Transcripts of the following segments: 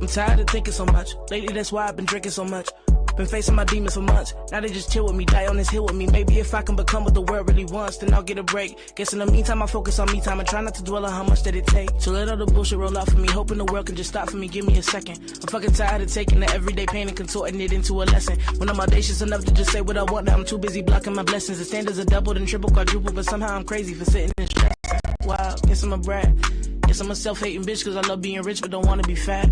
I'm tired of thinking so much. Lately, that's why I've been drinking so much. Been facing my demons for months. Now they just chill with me, die on this hill with me. Maybe if I can become what the world really wants, then I'll get a break. Guess in the meantime, I focus on me time and try not to dwell on how much that it takes. So let all the bullshit roll out for me, hoping the world can just stop for me. Give me a second. I'm fucking tired of taking the everyday pain and contorting it into a lesson. When I'm audacious enough to just say what I want, now I'm too busy blocking my blessings. The standards are doubled and triple, quadruple, but somehow I'm crazy for sitting in stress. Wow, guess I'm a brat. Guess I'm a self-hating bitch cause I love being rich but don't wanna be fat.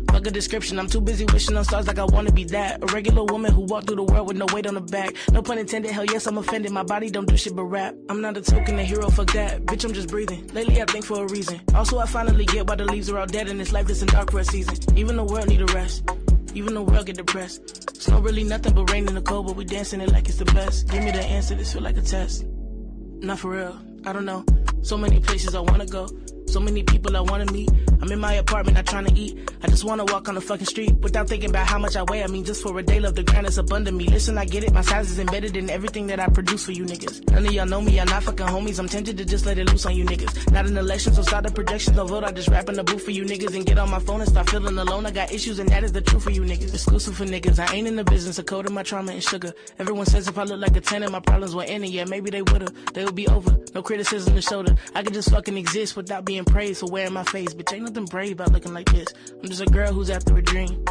Fuck a description, I'm too busy wishing on stars like I wanna be that. A regular woman who walked through the world with no weight on her back. No pun intended, hell yes I'm offended, my body don't do shit but rap. I'm not a token, a hero, fuck that. Bitch, I'm just breathing. Lately I think for a reason. Also I finally get why the leaves are all dead and it's lifeless and dark for a season. Even the world need a rest. Even the world get depressed. It's not really nothing but rain in the cold, but we dancing it like it's the best. Give me the answer, this feel like a test. Not for real, I don't know. So many places I wanna go. So many people I wanna meet. I'm in my apartment, not trying to eat. I just wanna walk on the fucking street without thinking about how much I weigh. I mean, just for a day, love the grind is abundant me. Listen, I get it, my size is embedded in everything that I produce for you niggas. None of y'all know me, y'all not fucking homies. I'm tempted to just let it loose on you niggas. Not an election, so start the projections, no vote. I just rap in the booth for you niggas and get on my phone and start feeling alone. I got issues and that is the truth for you niggas. Exclusive for niggas, I ain't in the business of coding my trauma and sugar. Everyone says if I look like a 10 and my problems were ending, yeah, maybe they would've. They would be over, no criticism to shoulder. I could just fucking exist without being praised for wearing my face. Bitch, ain't nothing brave about looking like this. I'm just a girl who's after a dream.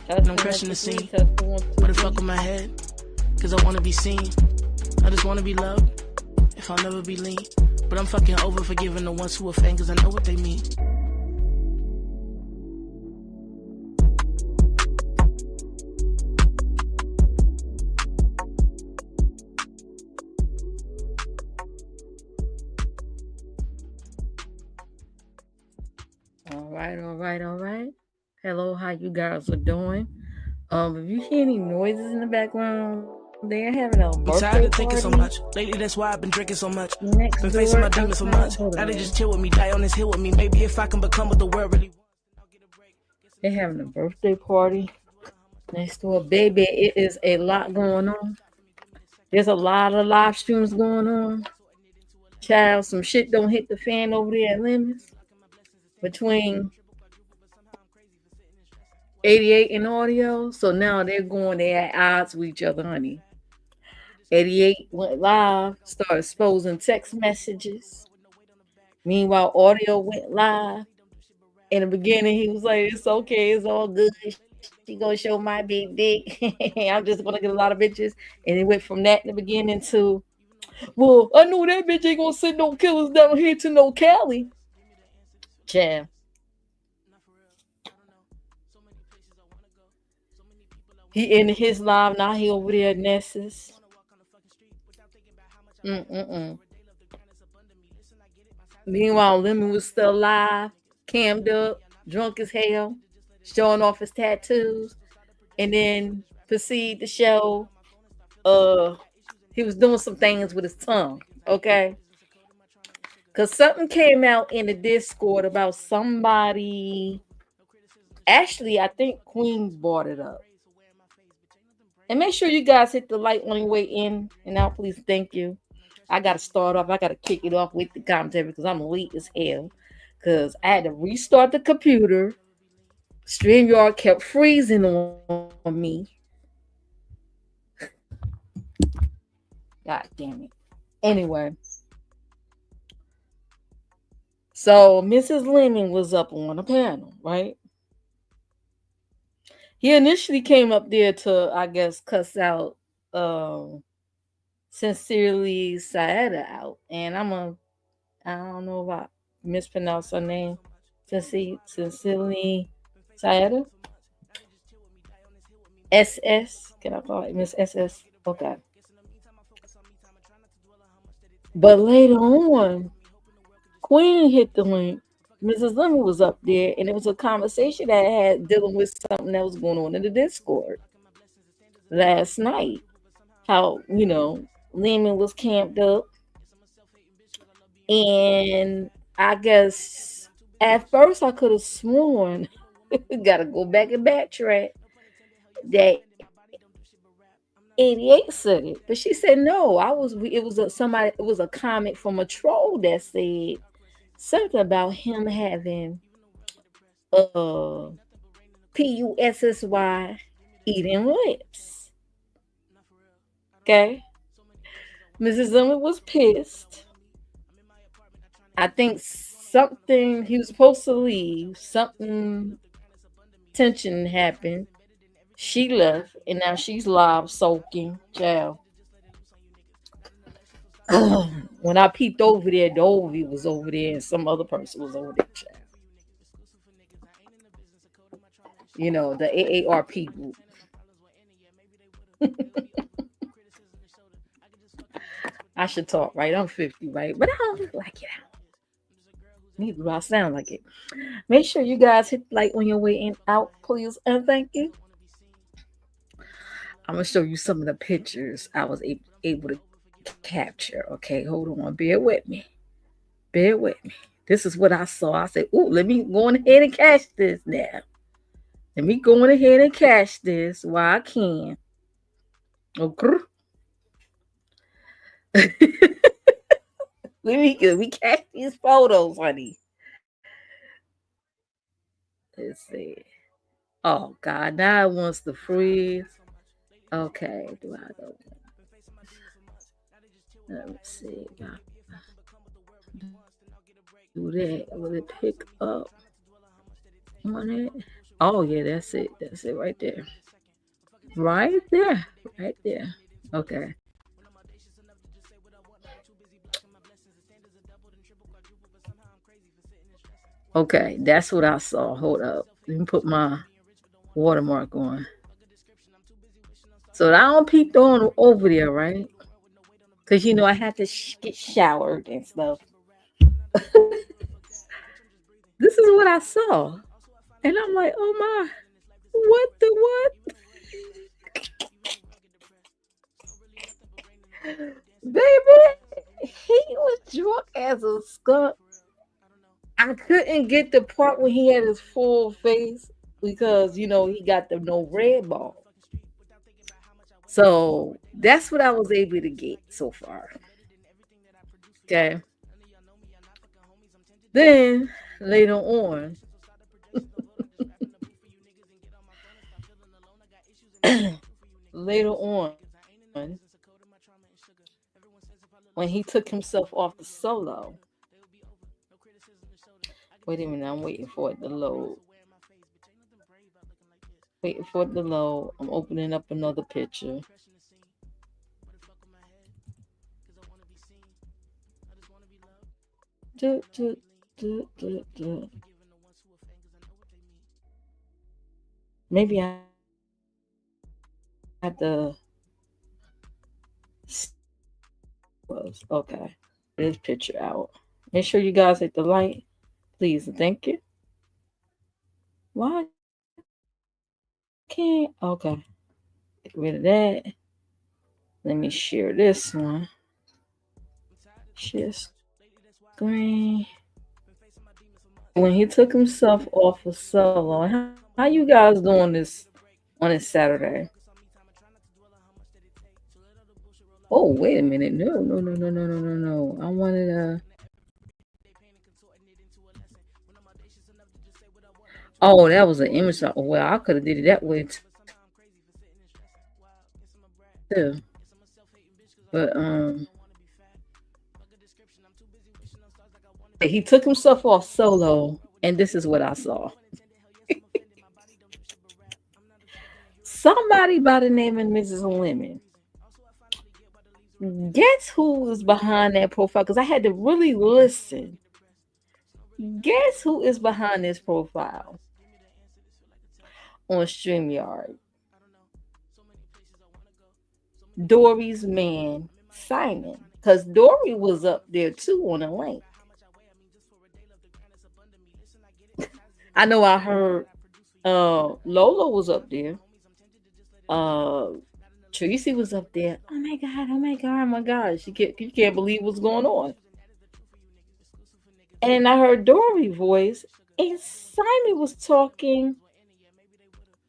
And I'm crushing the scene. What the fuck with my head? Cause I wanna be seen. I just wanna be loved. If I'll never be lean. But I'm fucking over forgiving the ones who offend cause I know what they mean. All right. Hello, how you guys are doing? If you hear any noises in the background, they're having a I'm birthday tired of thinking party so much. Lately, that's why I've been drinking so much. next Been facing door my demons for outside. months. Hold Now they on. just chill with me, die on this hill with me. Maybe if I can become what the world really wants, then I'll get a break. They're having a birthday party next door. Baby, it is a lot going on. There's a lot of live streams going on. Child, some shit don't hit the fan over there at Lemons between 88 and audio. So now they're at odds with each other, honey. 88 went live, started exposing text messages. Meanwhile, audio went live. In the beginning, he was like, "It's okay, it's all good. She gonna show my big dick. I'm just gonna get a lot of bitches." And it went from that in the beginning to, "Well, I know that bitch ain't gonna send no killers down here to no Cali." Jam. He ended his live. Now he over there at Nessus. Meanwhile, Lemon was still alive, cammed up, drunk as hell, showing off his tattoos, and then proceed to show he was doing some things with his tongue, okay? Because something came out in the Discord about somebody. Actually, I think Queen brought it up. And make sure you guys hit the like on your way in and out, please. Thank you. I got to start off. I got to kick it off with the commentary because I'm late as hell. Because I had to restart the computer. StreamYard kept freezing on me. God damn it. Anyway. So Mrs. Lemon was up on a panel, right? He initially came up there to, I guess, cuss out Sincerely Saida out. And I don't know if I mispronounced her name. Sincerely Saida? SS? Can I call it Miss SS? Okay. But later on, Queen hit the link. Mrs. Lemon was up there, and it was a conversation that I had dealing with something that was going on in the Discord last night. How, Lemon was camped up. And I guess at first I could have sworn, gotta go back and backtrack, that 88 said it. But she said no. It was a comment from a troll that said something about him having Pussy eating lips. Okay. Mrs. Zimmer was pissed. I think something he was supposed to leave, something tension happened. She left, and now she's live soaking. Child. When I peeped over there, Dovey was over there, and some other person was over there. Child. You know, the AARP group. I should talk, right? I'm 50, right? But I don't look like it. Neither do I sound like it. Make sure you guys hit like on your way in out, please, and thank you. I'm gonna show you some of the pictures I was able to capture. Okay, hold on, bear with me. Bear with me. This is what I saw. I said, "Ooh, let me go on ahead and catch this now. Let me go on ahead and catch this while I can." Okay. let me catch these photos, honey. Let's see. Oh God, now it wants to freeze. Okay, do I go? Let me see. Do that. Will it pick up on it? Oh yeah, that's it. That's it right there. Right there. Right there. Okay. Okay, that's what I saw. Hold up. Let me put my watermark on. So I don't peep on over there, right? Because you know I had to get showered and stuff. This is what I saw. And I'm like, oh my, what the what? Baby, he was drunk as a skunk. I couldn't get the part when he had his full face because you know he got the no red ball. So that's what I was able to get so far. Okay. Then later on, later on, when he took himself off the solo. Wait a minute, I'm waiting for it to load. Waiting for it to load. I'm opening up another picture. Maybe I have to. Okay, this picture out. Make sure you guys hit the like, please, and thank you. Why can't? Okay, get rid of that. Let me share this one. Share screen. When he took himself off of solo, how you guys doing this on this Saturday? Oh, wait a minute. No. I wanted to. Oh, that was an image. Well, I could have did it that way too. But he took himself off solo, and this is what I saw. Somebody by the name of Mrs. Lemon. Guess who is behind that profile? Because I had to really listen. Guess who is behind this profile on StreamYard? Dory's man, Simon. Because Dory was up there too on a link. I know I heard Lola was up there. Tracy was up there. Oh my God. You can't believe what's going on. And then I heard Dory's voice, and Simon was talking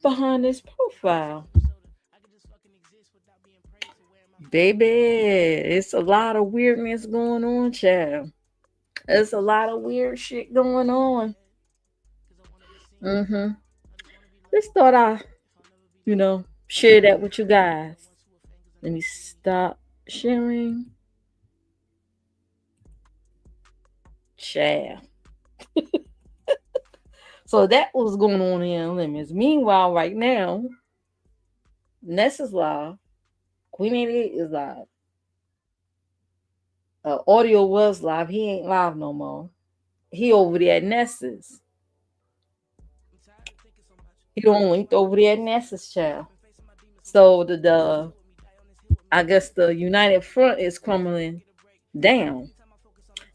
behind his profile. Baby, it's a lot of weirdness going on, child. There's a lot of weird shit going on. Just thought share that with you guys. Let me stop sharing. Share. So that was going on in Lemons. Meanwhile, right now, Ness is live. Queen 88 is live. Audio was live. He ain't live no more. He over there at Ness's. He don't linked over there at Ness's, child. So the I guess the United Front is crumbling down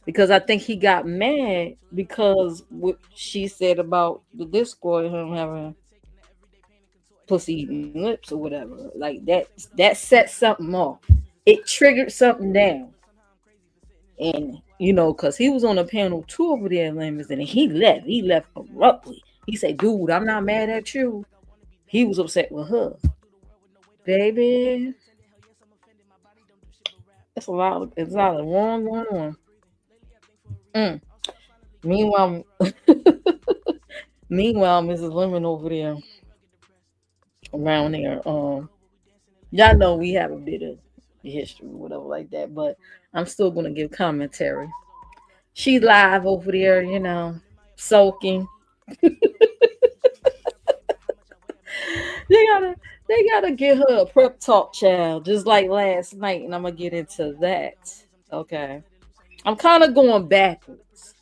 because I think he got mad because what she said about the Discord, him having pussy eating lips or whatever. Like that set something off. It triggered something down. And because he was on a panel too over there in Lemons, and he left. He left abruptly. He said, "Dude, I'm not mad at you." He was upset with her. Baby, it's a lot of wrong going on. Meanwhile, Mrs. Lemon over there around there, y'all know we have a bit of history, whatever like that, but I'm still gonna give commentary. She live over there, soaking. they gotta get her a prep talk, child, just like last night, and I'm gonna get into that. Okay. I'm kind of going backwards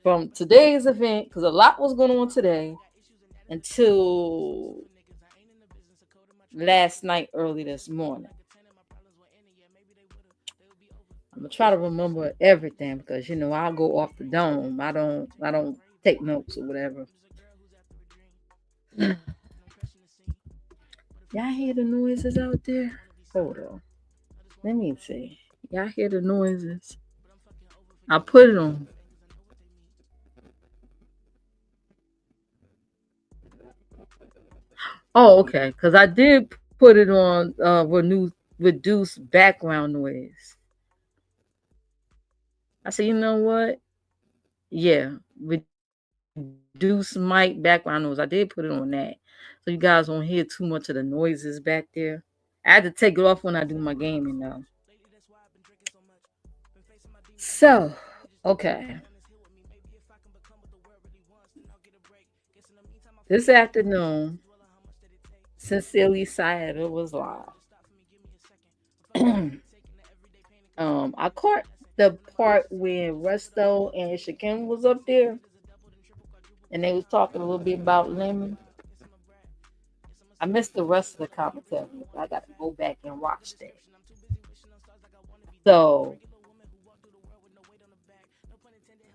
from today's event because a lot was going on today until last night, early this morning. I'm gonna try to remember everything because I'll go off the dome. I don't take notes or whatever. Y'all hear the noises out there? Hold on. Let me see. Y'all hear the noises? I put it on. Oh, okay. Because I did put it on reduce background noise. I said, you know what? Yeah, reduce mic background noise. I did put it on that. So you guys won't hear too much of the noises back there. I had to take it off when I do my gaming though. So, okay. This afternoon, Sincerely Sayada was live. I caught the part where Resto and Shakim was up there, and they was talking a little bit about Lemon. I missed the rest of the commentary. I got to go back and watch that. So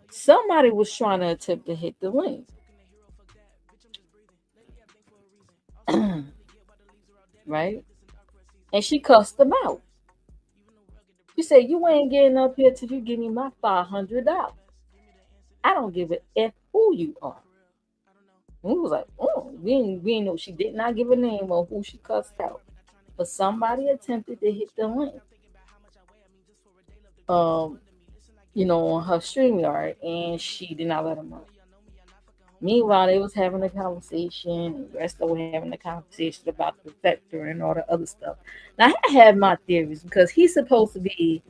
somebody was trying to attempt to hit the link. Right? And she cussed them out. She said, "You ain't getting up here till you give me my $500. I don't give a F who you are." And we was like, "Oh, we ain't know." She did not give a name of who she cussed out. But somebody attempted to hit the link. On her StreamYard, and she did not let them up. Meanwhile, they was having a conversation, and the rest of them were having a conversation about the Defector and all the other stuff. Now, I have my theories because he's supposed to be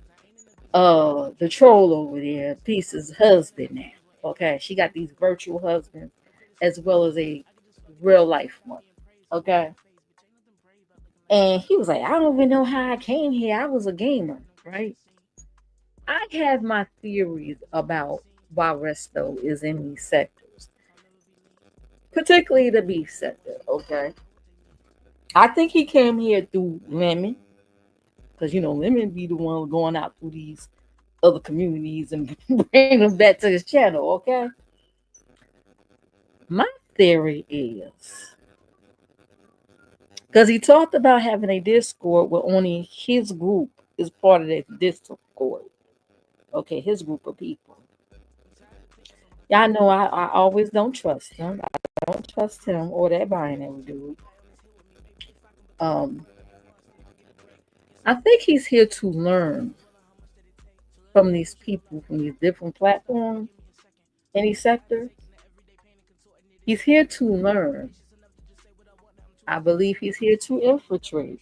the troll over there, Peace's husband now. Okay, she got these virtual husbands as well as a real life one. Okay. And he was like, "I don't even know how I came here. I was a gamer, right?" I have my theories about why Resto is in these sectors, particularly the beef sector. Okay, I think he came here through Lemon, because Lemon be the one going out through these other communities and bring them back to his channel. Okay, my theory is because he talked about having a Discord where only his group is part of that Discord. Okay, his group of people. Y'all know I always don't trust him. I don't trust him or that binary dude. I think he's here to learn from these people from these different platforms in these sectors. He's here to learn I believe he's here to infiltrate.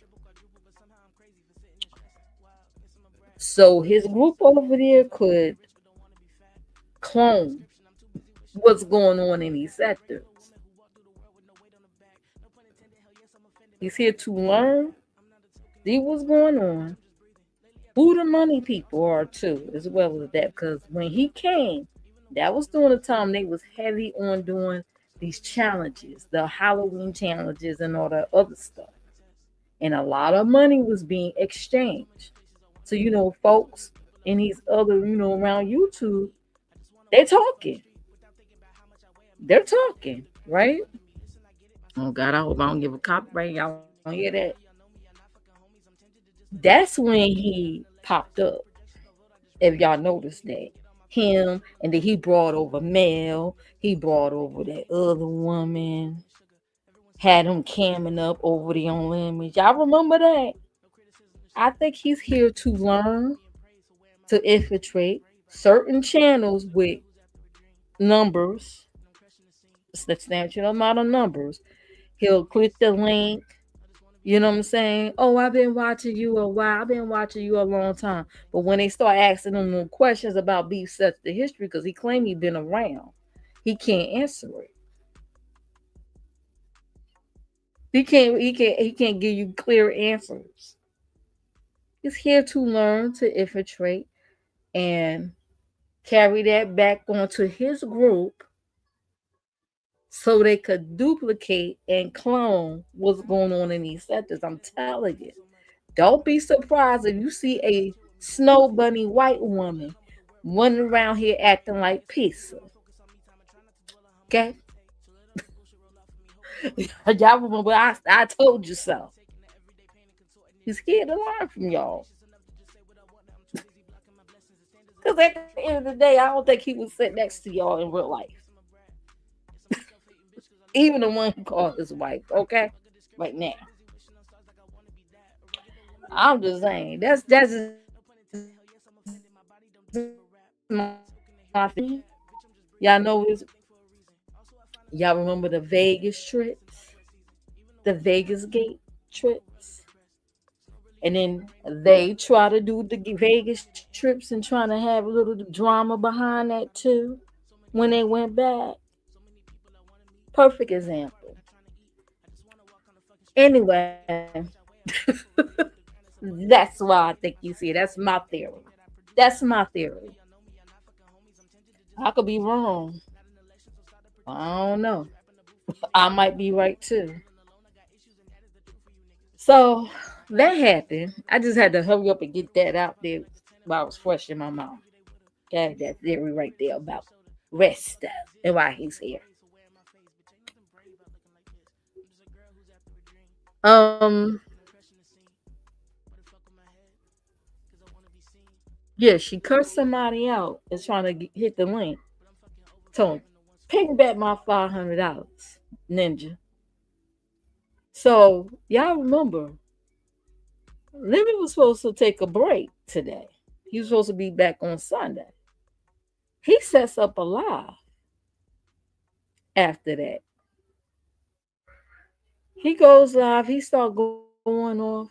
So his group over there could clone what's going on in these sectors. He's here to learn, see what's going on, who the money people are too, as well as that. Because when he came, that was during the time they was heavy on doing these challenges, the Halloween challenges and all that other stuff. And a lot of money was being exchanged. So, folks in these other, around YouTube, they talking. They're talking, right? Oh God, I hope I don't give a copyright. Y'all don't hear that. That's when he popped up. If y'all noticed that. Him, and then he brought over Mel. He brought over that other woman. Had him camming up over the on limits. Y'all remember that? I think he's here to learn, to infiltrate certain channels with numbers, substantial amount of numbers. He'll click the link. You know what I'm saying? Oh, I've been watching you a while. I've been watching you a long time. But when they start asking him questions about Beef Such the history, because he claimed he'd been around, he can't answer it. He can't give you clear answers. He's here to learn, to infiltrate, and carry that back onto his group so they could duplicate and clone what's going on in these sectors. I'm telling you. Don't be surprised if you see a snow bunny white woman running around here acting like pizza. Okay? Y'all remember I told you so. He's here to learn from y'all. Because at the end of the day, I don't think he would sit next to y'all in real life. Even the one who called his wife, okay? Right now. I'm just saying. That's my thing. Y'all know his y'all remember the Vegas trips? The Vegas gate trips? And then they try to do the Vegas trips and trying to have a little drama behind that too when they went back. Perfect example. Anyway, that's why I think you see it. That's my theory. That's my theory. I could be wrong. I don't know. I might be right too. So that happened. I just had to hurry up and get that out there while I was fresh in my mouth. Okay, that theory right there about rest and why he's here. Um, yeah, she cursed somebody out and trying to hit the link. Told him, pay back my $500, Ninja. So y'all remember, Lemmy was supposed to take a break today. He was supposed to be back on Sunday. He sets up a live after that. He goes live. He start going off.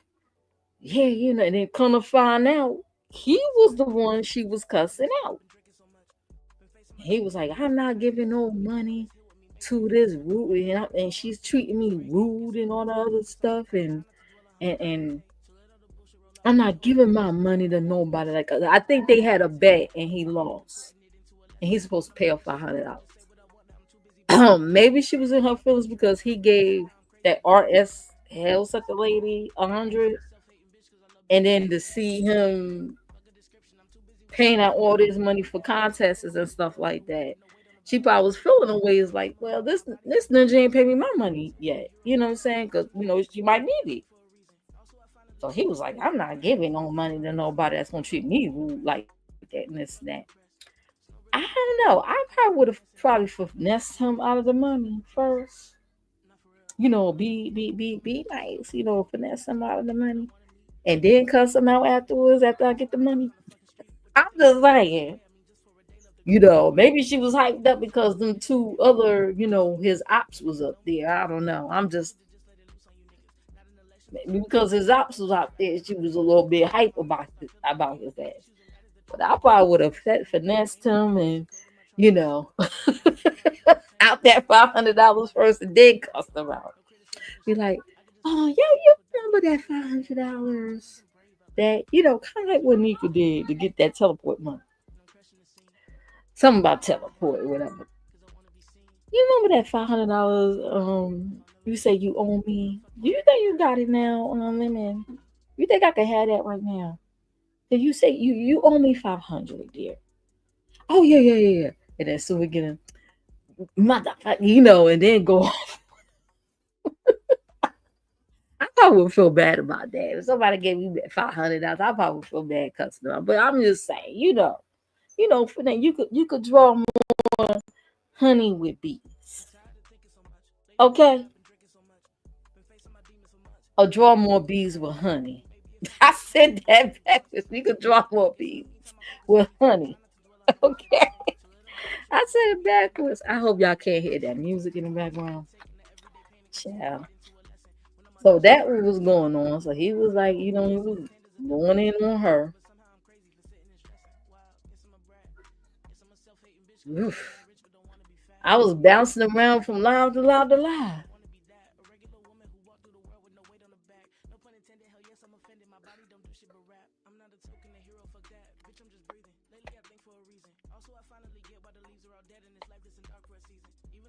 Yeah, and then come to find out, he was the one she was cussing out. He was like, I'm not giving no money to this rude, and she's treating me rude and all the other stuff, and I'm not giving my money to nobody. Like, I think they had a bet and he lost, and he's supposed to pay her $500. Maybe she was in her feelings because he gave that RS Hell sucker lady 100, and then to see him paying out all this money for contests and stuff like that, she probably was feeling a ways like, well, this ninja ain't pay me my money yet. You know what I'm saying? Because she might need it. So he was like, I'm not giving no money to nobody that's gonna treat me rude like that and this and that. I don't know. I probably would have probably finessed him out of the money first. Be nice. Finesse him out of the money, and then cuss him out afterwards after I get the money. I'm just saying. Maybe she was hyped up because them two other, his ops was up there. I don't know. I'm just because his ops was out there. She was a little bit hype about his ass. But I probably would have finessed him and, you know, out that $500 first and then cuss him out. Be like, oh, yeah, you remember that $500 that, kind of like what Nika did to get that teleport money. Something about teleport or whatever. You remember that $500? You say you owe me. Do you think you got it now, Lemon? You think I can have that right now? Did you say you owe me 500, dear? Oh yeah. And then so we get a motherfucker, and then go off. I probably would feel bad about that. If somebody gave me $500, I probably would feel bad cussing them. But I'm just saying, for that you could draw more honey with bees. Okay. Or draw more bees with honey. I said that backwards. You could draw more bees with honey. Okay. I said it backwards. I hope y'all can't hear that music in the background. Child. So that was going on. So he was like, he was going in on her. Oof. I was bouncing around from live to live to live.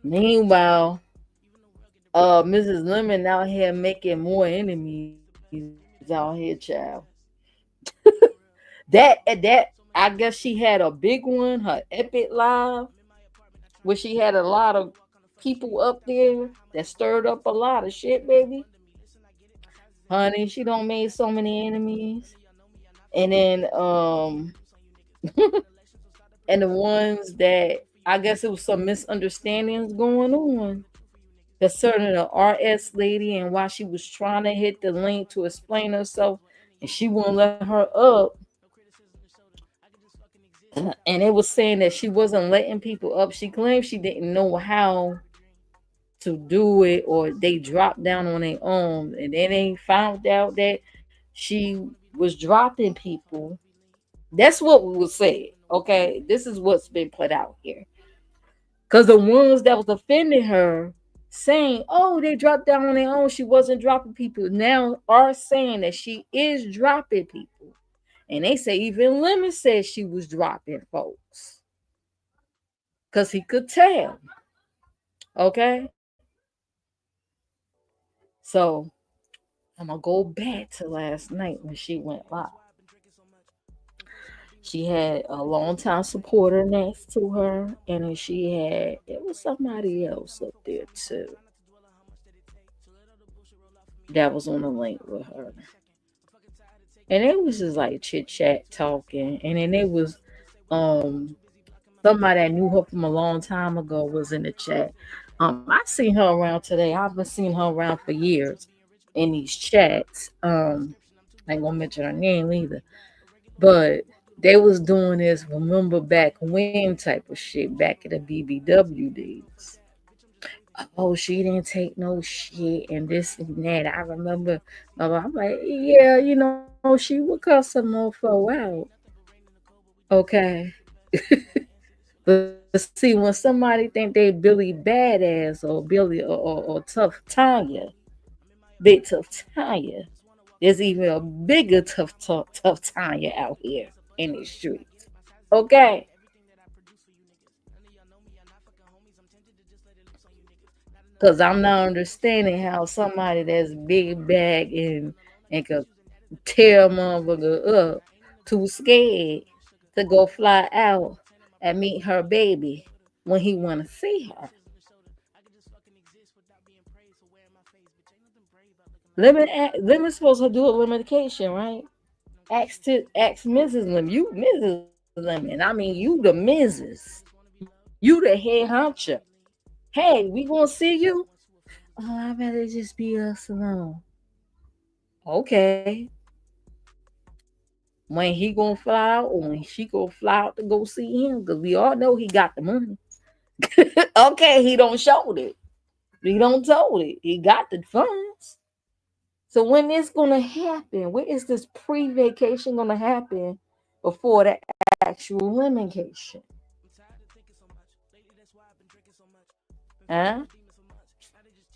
Meanwhile, Mrs. Lemon out here making more enemies out here, child. that I guess she had a big one, her Epic Live, where she had a lot of people up there that stirred up a lot of shit, baby. Honey, she don't made so many enemies. And then and the ones that I guess it was some misunderstandings going on concerning the RS lady and why she was trying to hit the link to explain herself and she wouldn't let her up. And it was saying that she wasn't letting people up. She claimed she didn't know how to do it or they dropped down on their own. And then they found out that she was dropping people. That's what we would say. Okay, this is what's been put out here. Because the ones that was offending her saying, oh, they dropped down on their own, she wasn't dropping people, now are saying that she is dropping people. And they say even Lemon said she was dropping folks. Because he could tell. Okay? So, I'm going to go back to last night when she went live. She had a longtime supporter next to her, and then it was somebody else up there too that was on the link with her. And it was just like chit chat talking. And then it was somebody that knew her from a long time ago was in the chat. I seen her around today. I've been seeing her around for years in these chats. I ain't gonna mention her name either. But they was doing this remember back when type of shit back in the BBW days. Oh, she didn't take no shit and this and that. I remember, I'm like, yeah, she would cuss some mofo out. Okay. But see, when somebody think they Billy Badass or Billy or Tough Tanya, Big Tough Tanya, there's even a bigger tough Tanya out here in the streets. Okay. Because I'm not understanding how somebody that's big bag and could tear a motherfucker up too scared to go fly out and meet her baby when he want to see her. Lemon supposed to do a limitation, right? Ask Mrs. Lemon. You Mrs. Lemon. I mean, you the Mrs. You the head honcho. Hey, we gonna see you? Oh, I better just be us alone. Okay. When he gonna fly out or when she gonna fly out to go see him? Because we all know he got the money. Okay, he don't show it. He don't told it. He got the funds. So when it's gonna happen? Where is this pre-vacation gonna happen before the actual lemon-cation? Huh?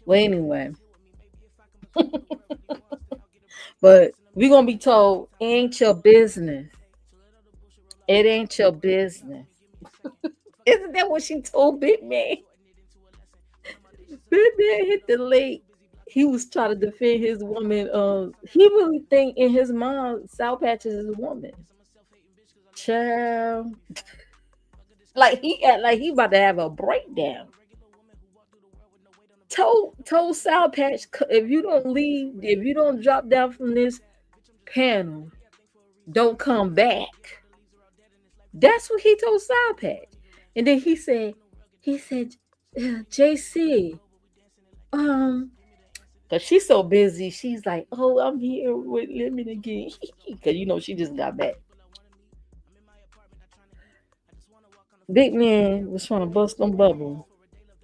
Well, anyway, but we're gonna be told, ain't your business. It ain't your business. Isn't that what she told Big Man? Big Man hit the lake. He was trying to defend his woman. He really think in his mind Sour Patch is his woman. Child. Like he act like he about to have a breakdown. Told Sour Patch, if you don't leave, if you don't drop down from this panel, don't come back. That's what he told Sour Patch. And then he said, JC, because she's so busy, she's like, oh, I'm here with Lemon again. Because she just got back. Big Man was trying to bust them bubble.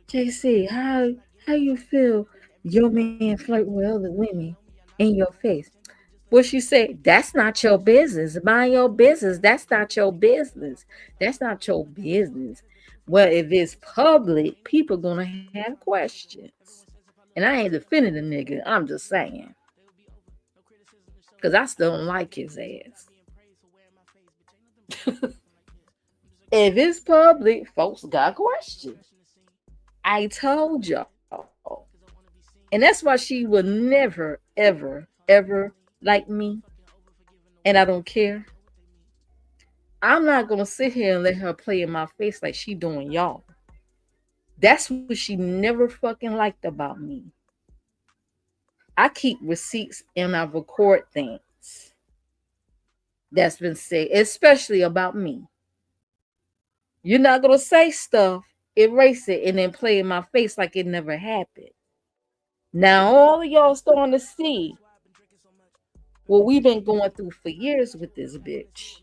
JC, how you feel your man flirting with other women in your face? What she said, that's not your business. Mind your business. That's not your business. That's not your business. Well, if it's public, people gonna have questions. And I ain't defending the nigga. I'm just saying. Because I still don't like his ass. If it's public, folks got questions. I told y'all. And that's why she would never, ever, ever like me. And I don't care. I'm not going to sit here and let her play in my face like she doing y'all. That's what she never fucking liked about me. I keep receipts and I record things that's been said, especially about me. You're not going to say stuff, erase it, and then play in my face like it never happened. Now, all of y'all starting to see what we've been going through for years with this bitch.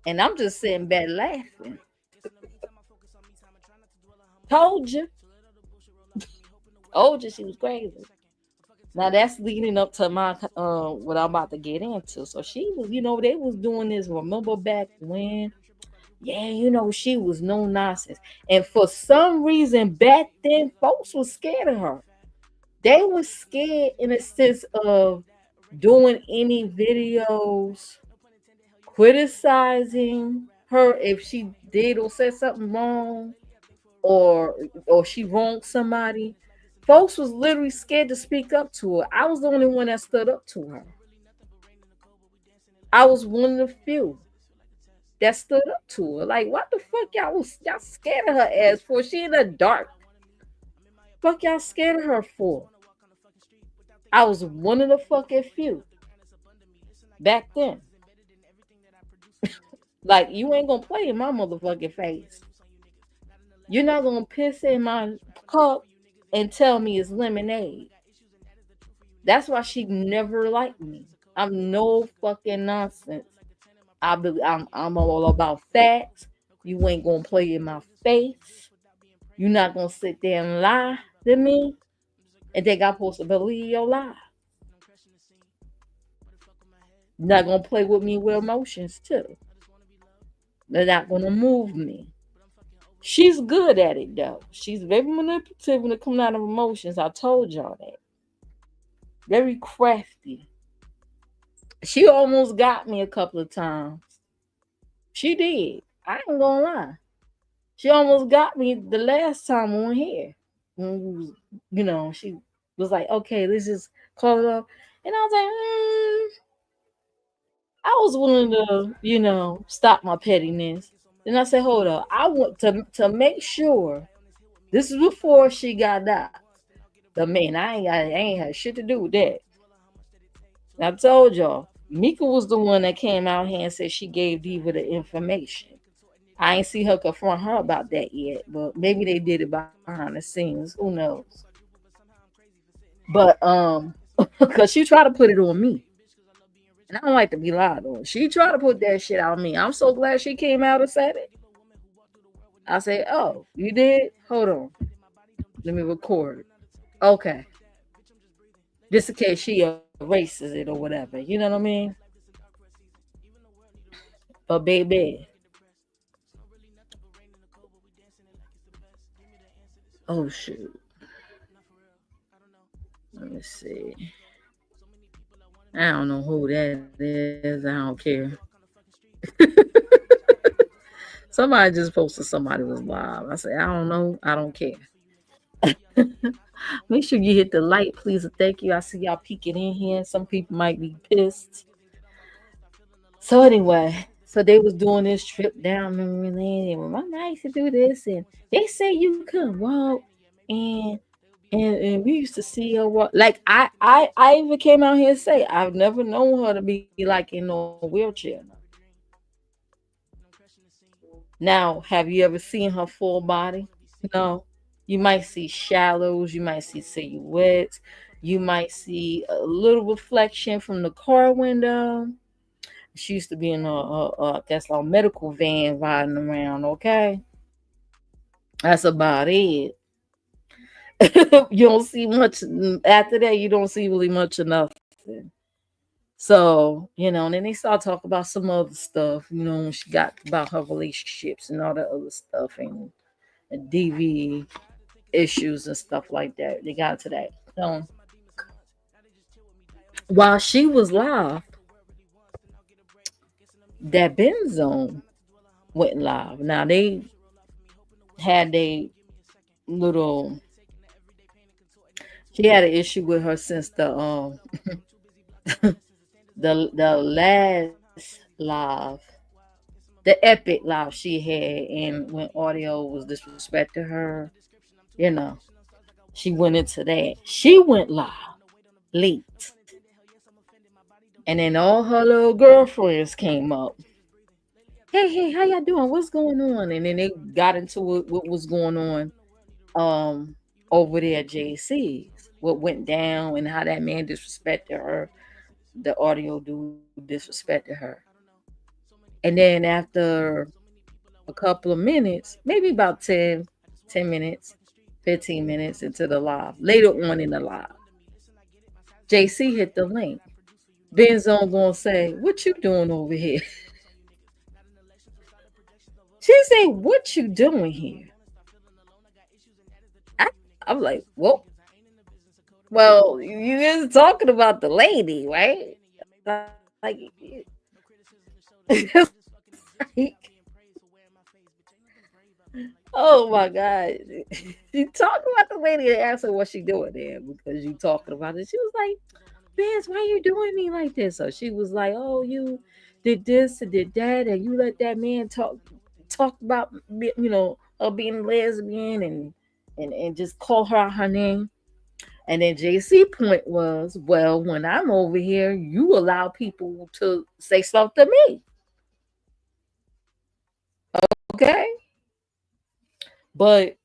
And I'm just sitting back laughing. Told you. Told you she was crazy. Now that's leading up to my what I'm about to get into. So she was, they was doing this. Remember back when? Yeah, she was no nonsense. And for some reason back then, folks was scared of her. They were scared in a sense of doing any videos criticizing her if she did or said something wrong or she wronged somebody. Folks was literally scared to speak up to her. I was the only one that stood up to her. I was one of the few that stood up to her. Like, what the fuck y'all scared of her ass for? She in the dark. Fuck y'all scared of her for? I was one of the fucking few back then. Like, you ain't gonna play in my motherfucking face. You're not gonna piss in my cup and tell me it's lemonade. That's why she never liked me. I'm no fucking nonsense. I'm all about facts. You ain't gonna play in my face. You're not gonna sit there and lie to me and think I'm supposed to believe your lie. You're not gonna play with me with emotions too. They're not gonna move me. She's good at it though. She's very manipulative when it comes out of emotions. I told y'all that. Very crafty. She almost got me a couple of times. She did. I ain't gonna lie. She almost got me the last time on here. When we was, she was like, okay, let's just call it off. And I was like, I was willing to, stop my pettiness. Then I said, hold up. I want to make sure. This is before she got out. The man, I ain't had shit to do with that. I told y'all, Mika was the one that came out here and said she gave Diva the information. I ain't see her confront her about that yet, but maybe they did it behind the scenes. Who knows? But because she tried to put it on me. And I don't like to be lied on. She tried to put that shit on me. I'm so glad she came out and said it. I said, oh, you did? Hold on. Let me record. Okay. just in case she erases it or whatever. You know what I mean? But baby, oh shoot, let me see. I don't know who that is. I don't care. Somebody just posted somebody was live. I said, I don't know. I don't care. Make sure you hit the like, please, and thank you. I see y'all peeking in here. Some people might be pissed. So anyway, so they was doing this trip down memory lane, and well, I used to do this, and they say you could walk, and and we used to see her walk. Like I even came out here and say I've never known her to be like in no wheelchair. Now, have you ever seen her full body? No. You might see shallows, you might see silhouettes, you might see a little reflection from the car window. She used to be in a that's like a medical van riding around. Okay, that's about it. You don't see much after that. You don't see really much of nothing. So, and then they start talking about some other stuff, when she got about her relationships and all that other stuff and DV issues and stuff like that. They got to that. So while she was live, that Ben Zone went live. Now they had a little she had an issue with her since the last live, the epic live she had, and when audio was disrespecting her, you know, she went into that. She went live late. And then all her little girlfriends came up. Hey, how y'all doing? What's going on? And then they got into it, what was going on over there at JC's, what went down and how that man disrespected her. The audio dude disrespected her. And then after a couple of minutes, maybe about 10 minutes, 15 minutes into the live, later on in the live, JC hit the link. Benzone gonna say, "What you doing over here?" She say, "What you doing here?" I'm like, well, you is talking about the lady, right? Like, like, oh my god, you talking about the lady and asked her what she doing there because you talking about it. She was like, "Vance, why you doing me like this?" So she was like, "Oh, you did this and did that, and you let that man talk about her being lesbian and just call her out her name." And then JC point was, well, when I'm over here, you allow people to say stuff to me. Okay. But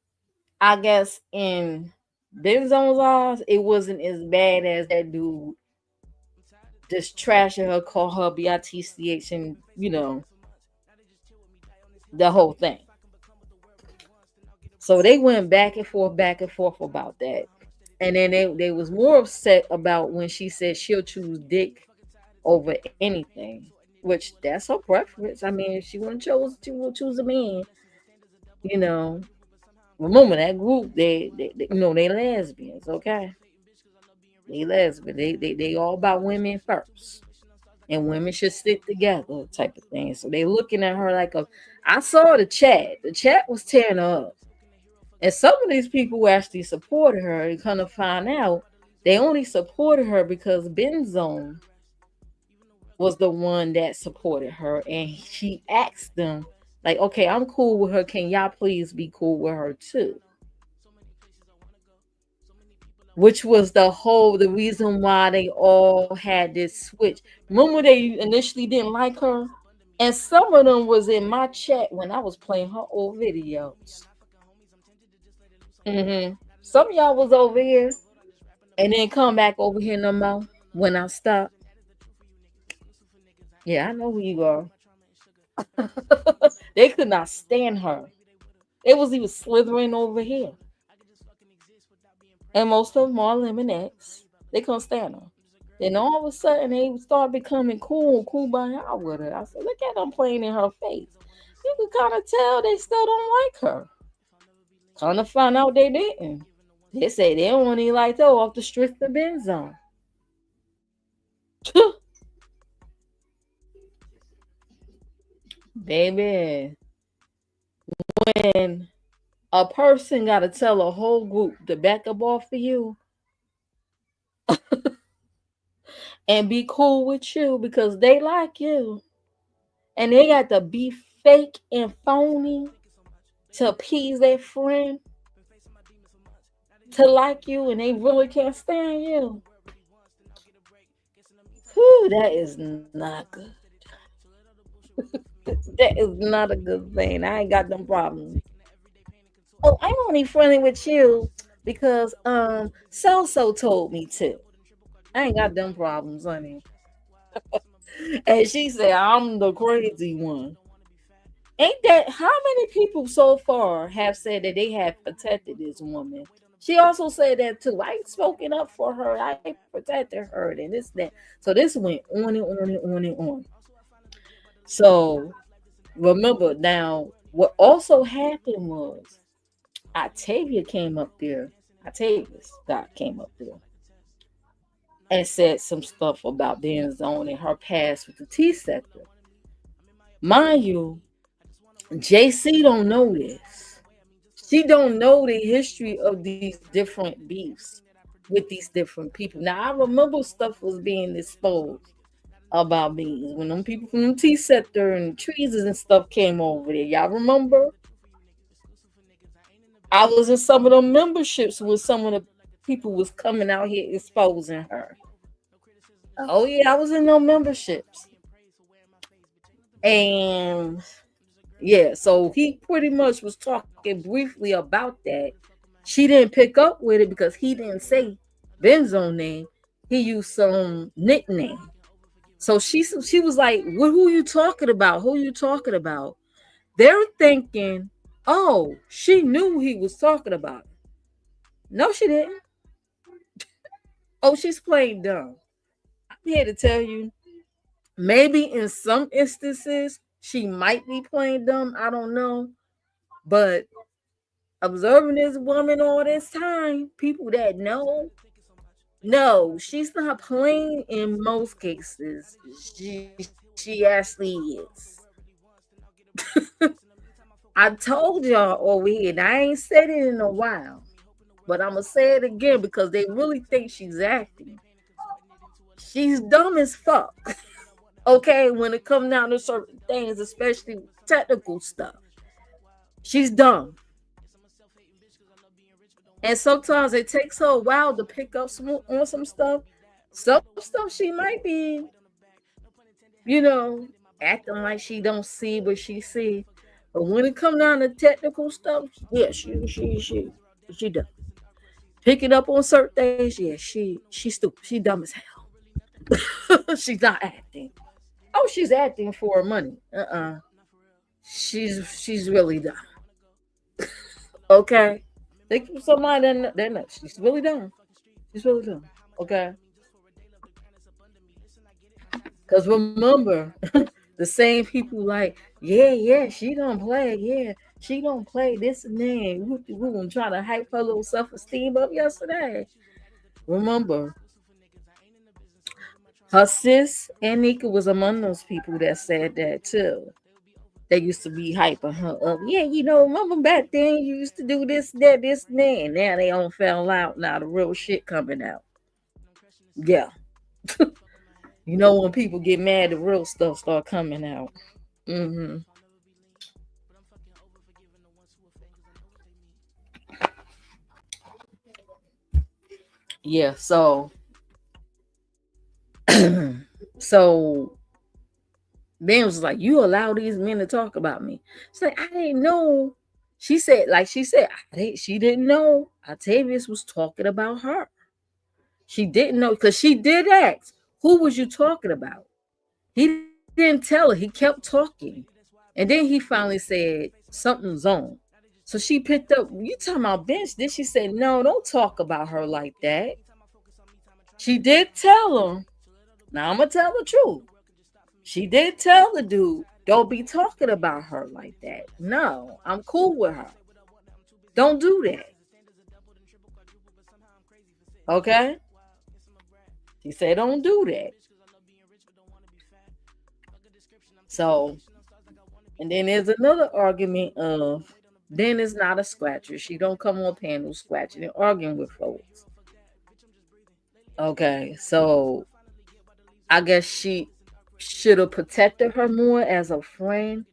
I guess in Benzone's eyes, it wasn't as bad as that dude just trashing her, call her BITCH, and the whole thing. So they went back and forth about that. And then they was more upset about when she said she'll choose dick over anything, which that's her preference. I mean, if she she will choose a man. You know, remember that group? They lesbians. Okay, they lesbian. They all about women first, and women should stick together, type of thing. So they looking at her like a. I saw the chat. The chat was tearing her up. And some of these people who actually supported her, and kind of find out they only supported her because Benzone was the one that supported her, and she asked them, like, "Okay, I'm cool with her. Can y'all please be cool with her too?" Which was the reason why they all had this switch. Remember, they initially didn't like her, and some of them was in my chat when I was playing her old videos. Some of y'all was over here and then come back over here no more when I stop. Yeah, I know who you are. They could not stand her. They was even slithering over here. And most of them are Lemonettes. They couldn't stand her. Then all of a sudden they started becoming cool by out with her. I said, look at them playing in her face. You could kind of tell they still don't like her. Kind of find out they didn't. They say they only like her off the strength of Benzone. Baby, when a person got to tell a whole group to back up off of you and be cool with you because they like you, and they got to be fake and phony to appease their friend to like you, and they really can't stand you. Whew, that is not good. That is not a good thing. I ain't got them problems. Oh, I'm only friendly with you because so told me to. I ain't got them problems, honey. And she said I'm the crazy one. Ain't that how many people so far have said that they have protected this woman? She also said that too. I ain't spoken up for her. I protected her and this that. So this went on and on and on and on. So remember now, what also happened was Octavia came up there. Octavius God came up there and said some stuff about Benzone and her past with the T sector. Mind you, JC don't know this. She don't know the history of these different beefs with these different people. Now I remember stuff was being exposed about beans when them people from the T sector and trees and stuff came over there. Y'all remember? I was in some of the memberships with some of the people was coming out here exposing her. Oh yeah, I was in no memberships. And yeah, so he pretty much was talking briefly about that. She didn't pick up with it because he didn't say Benzone name. He used some nickname. So she was like, who are you talking about? Who are you talking about? They're thinking, oh, she knew he was talking about it. No, she didn't. Oh, she's playing dumb. I'm here to tell you, maybe in some instances, she might be playing dumb. I don't know. But observing this woman all this time, people that know, no, she's not playing in most cases. She actually is. I told y'all over here, and I ain't said it in a while, but I'm gonna say it again because they really think she's acting. She's dumb as fuck. Okay, when it comes down to certain things, especially technical stuff, she's dumb. And sometimes it takes her a while to pick up on some stuff. Some stuff she might be, acting like she don't see what she see. But when it come down to technical stuff, yeah, she does. Picking up on certain things, yeah, she's stupid. She dumb as hell. She's not acting. Oh, she's acting for money. She's really dumb. Okay. Think of somebody that nuts. She's really dumb. She's really dumb. Okay. Because remember, the same people like, yeah, she don't play. Yeah, she don't play this and that. We were trying to hype her little self-esteem up yesterday. Remember, her sis Anika was among those people that said that too. They used to be hyping her up. Yeah, remember back then you used to do this, that, this, and that. And now they all fell out. Now the real shit coming out. Yeah. When people get mad, the real stuff start coming out. Mm-hmm. Yeah, so Ben was like, you allow these men to talk about me. It's like, I didn't know. She said, she didn't know Octavius was talking about her. She didn't know because she did ask, who was you talking about? He didn't tell her. He kept talking. And then he finally said, something's on. So she picked up, you talking about Bench? Then she said, no, don't talk about her like that. She did tell him. Now I'm gonna tell the truth. She did tell the dude, don't be talking about her like that. No, I'm cool with her. Don't do that. Okay? She said, don't do that. So, and then there's another argument of then is not a scratcher. She don't come on panels scratching and arguing with folks. Okay, so I guess she should have protected her more as a friend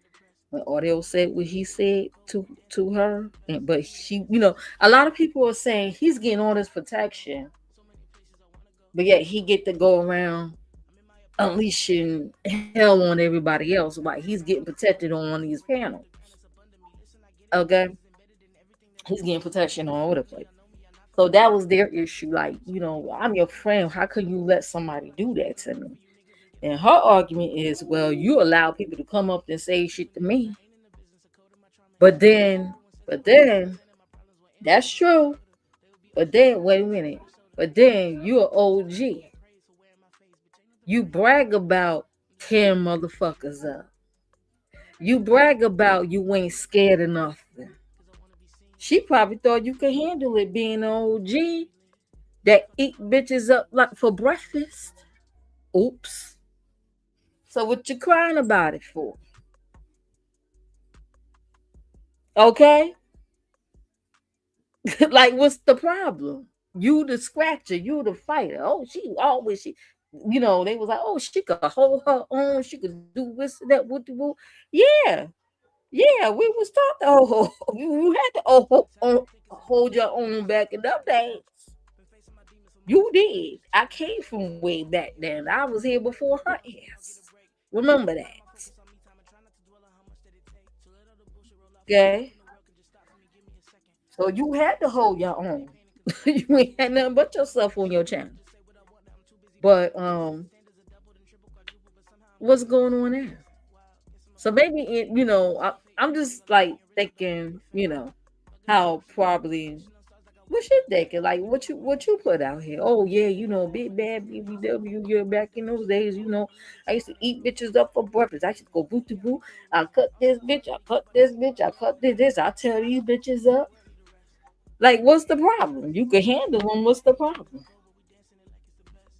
when Audio said what he said to her. But she, a lot of people are saying he's getting all this protection, but yet he get to go around unleashing hell on everybody else while he's getting protected on these panels. Okay, he's getting protection all over the place. So that was their issue. Like, I'm your friend. How can you let somebody do that to me? And her argument is, well, you allow people to come up and say shit to me. But then, that's true. But then, wait a minute. But then you're an OG. You brag about 10 motherfuckers up. You brag about you ain't scared of nothing. She probably thought you could handle it being an OG that eat bitches up like for breakfast. Oops. So what you crying about it for? Okay? Like, what's the problem? You the scratcher, you the fighter. Oh, she they was like, oh, she could hold her own, she could do this, that, what the woo. Yeah. Yeah, we was taught to you had to hold your own back in them days. You did. I came from way back then. I was here before her ass. Remember that. Okay. So you had to hold your own. You ain't had nothing but yourself on your channel. But what's going on there? So maybe I'm just like thinking, how probably what you thinking? Like what you put out here? Oh yeah, big bad BBW. Yeah, back in those days, I used to eat bitches up for breakfast. I used to go boot to boot. I cut this bitch. I cut this bitch. I cut this. I tear these bitches up. Like, what's the problem? You can handle them. What's the problem?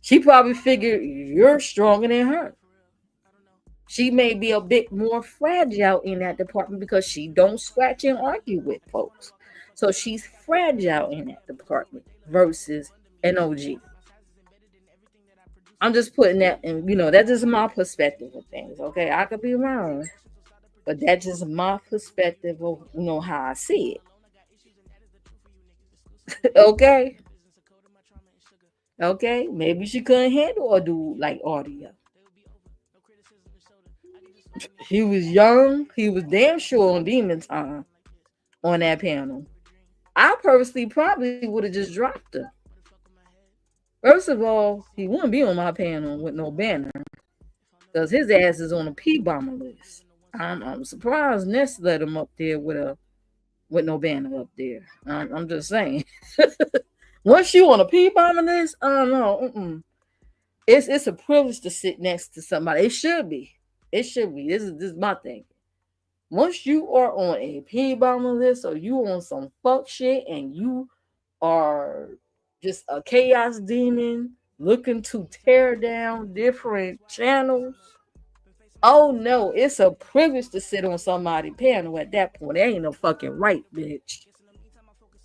She probably figured you're stronger than her. She may be a bit more fragile in that department because she don't scratch and argue with folks. So she's fragile in that department versus an OG. I'm just putting that in, that's just my perspective of things. Okay, I could be wrong, but that's just my perspective of how I see it. Okay. Okay, maybe she couldn't handle a dude like Audio. He was young. He was damn sure on Demon Time on that panel. I personally probably would have just dropped her. First of all, he wouldn't be on my panel with no banner because his ass is on a P bomber list. I'm surprised Ness let him up there with no banner up there. I'm just saying. Once you on a P bomber list, no, it's a privilege to sit next to somebody. It should be. It should be. This is my thing. Once you are on a P bomber list or you on some fuck shit and you are just a chaos demon looking to tear down different channels, oh no, it's a privilege to sit on somebody's panel at that point. It ain't no fucking right, bitch.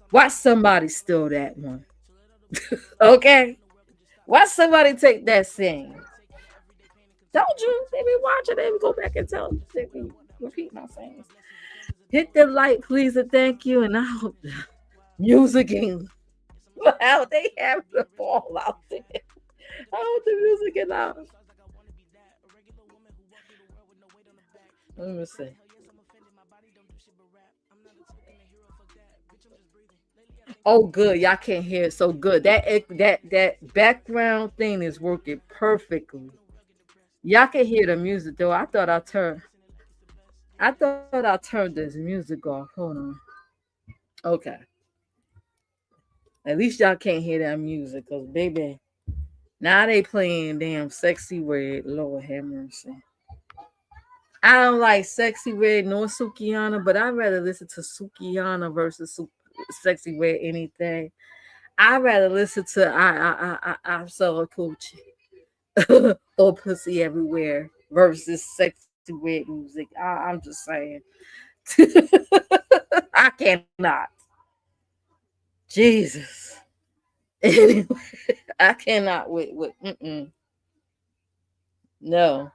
Why somebody steal that one? Okay? Why somebody take that scene? Don't you? They be watching. They be go back and tell. They be repeat my sayings. Hit the like, please, and thank you. And I hope the music and how they have the ball out there. I hope the music is out. Let me see. Oh, good. Y'all can't hear it so good. That background thing is working perfectly. Y'all can hear the music though. I thought I turned this music off. Hold on. Okay. At least y'all can't hear that music, cause baby, Now they playing damn Sexy Red. Lord have mercy. I don't like Sexy Red nor Sukihana, but I'd rather listen to Sukihana versus Sexy Red anything. I'd rather listen to I saw a coochie or pussy everywhere versus Sexy Red music. I'm just saying. I cannot. Jesus. Anyway, I cannot with no.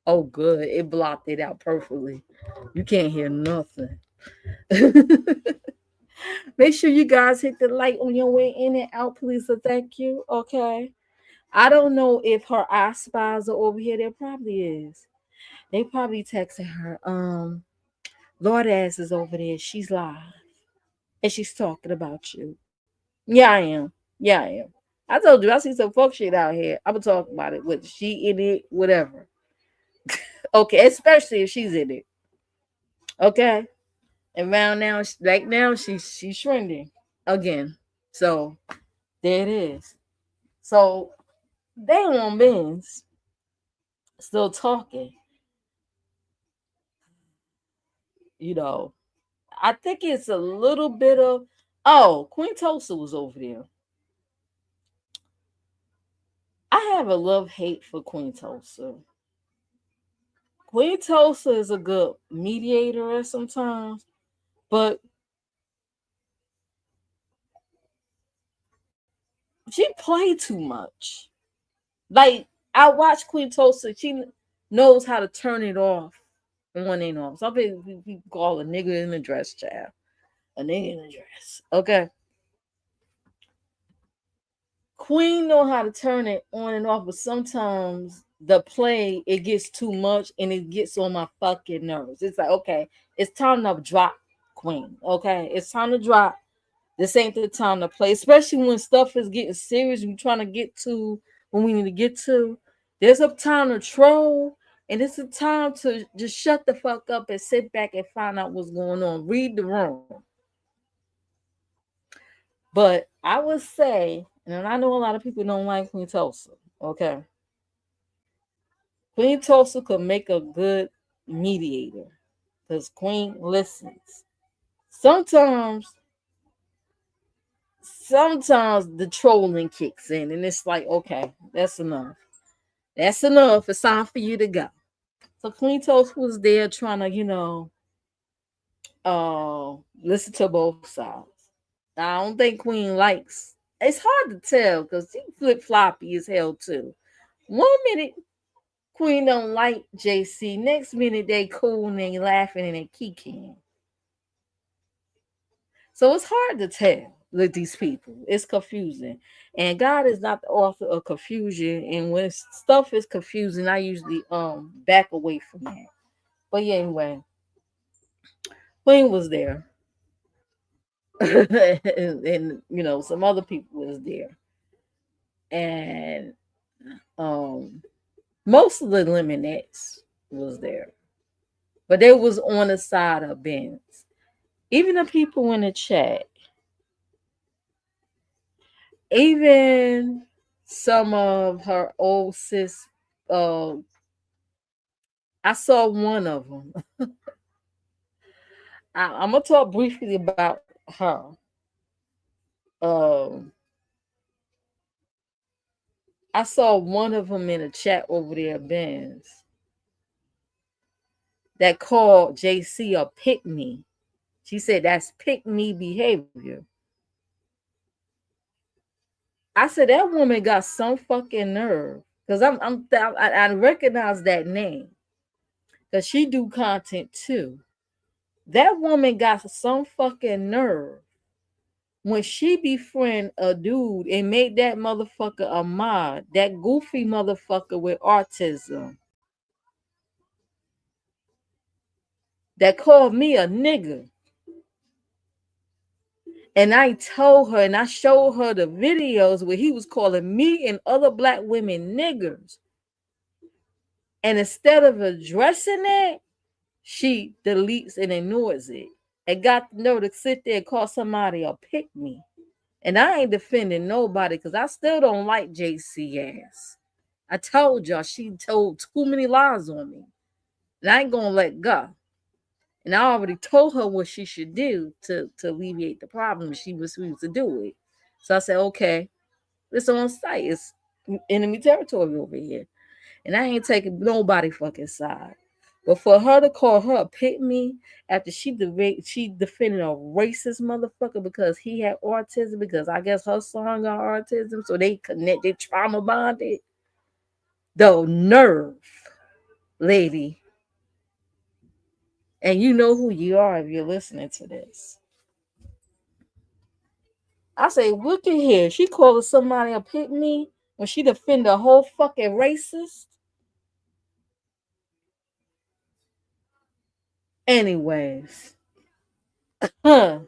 Oh, good. It blocked it out perfectly. You can't hear nothing. Make sure you guys hit the like on your way in and out, please. So thank you. Okay. I don't know if her eye spies are over here. There probably is. They probably texting her. Lord ass is over there. She's live. And she's talking about you. Yeah, I am. Yeah, I am. I told you I see some fuck shit out here. I'm gonna talk about it. With she in it, whatever. Okay, especially if she's in it. Okay. And around now, like now, she's trending again. So there it is. So they on Ben's still talking. You know, I think it's a little bit of Queen Tulsa was over there. I have a love hate for Queen Tulsa. Queen Tulsa is a good mediator at sometimes, but she played too much. Like I watch Queen Tulsa, she knows how to turn it off on and off. Some people call a nigga in a dress, child. A nigga in a dress. Okay. Queen know how to turn it on and off, but sometimes the play it gets too much and it gets on my fucking nerves. It's like, okay, it's time to drop, Queen. Okay, it's time to drop. This ain't the time to play, especially when stuff is getting serious. We're trying to get to when we need to get to. There's a time to troll, and it's a time to just shut the fuck up and sit back and find out what's going on. Read the room. But I would say, and I know a lot of people don't like Queen Tulsa. Okay, Queen Tulsa could make a good mediator because Queen listens. Sometimes, sometimes the trolling kicks in, and it's like, okay, that's enough. That's enough. It's time for you to go. So Queen Tulsa was there trying to, listen to both sides. I don't think Queen likes. It's hard to tell because she flip floppy as hell too. One minute Queen don't like JC, next minute they cool and they laughing and they kicking. So it's hard to tell with these people. It's confusing, and God is not the author of confusion. And when stuff is confusing, I usually back away from that. But yeah, anyway, Queen was there, and some other people was there, and um most of the Lemonettes was there, but they was on the side of Ben's. Even the people in the chat, even some of her old sis, uh, I saw one of them. I'm gonna talk briefly about her. Um, I saw one of them in a chat over there, Ben's, that called JC a pick me. She said that's pick me behavior. I said that woman got some fucking nerve because I recognize that name because she do content too. That woman got some fucking nerve when she befriend a dude and made that motherfucker a mod, that goofy motherfucker with autism that called me a nigger. And I told her and I showed her the videos where he was calling me and other black women niggers. And instead of addressing that, she deletes and ignores it. And got the nerve to sit there and call somebody a pick me. And I ain't defending nobody because I still don't like JC ass. I told y'all she told too many lies on me. And I ain't gonna let go. And I already told her what she should do to alleviate the problem. She refused to do it. So I said, okay, it's on site. It's enemy territory over here. And I ain't taking nobody fucking side. But for her to call her a pick me after she defended a racist motherfucker because he had autism, because I guess her son got autism, so they connected, trauma bonded. The nerve, lady. And you know who you are if you're listening to this. I say, look at here. She called somebody a pick me when she defended a whole fucking racist. Anyways. Huh.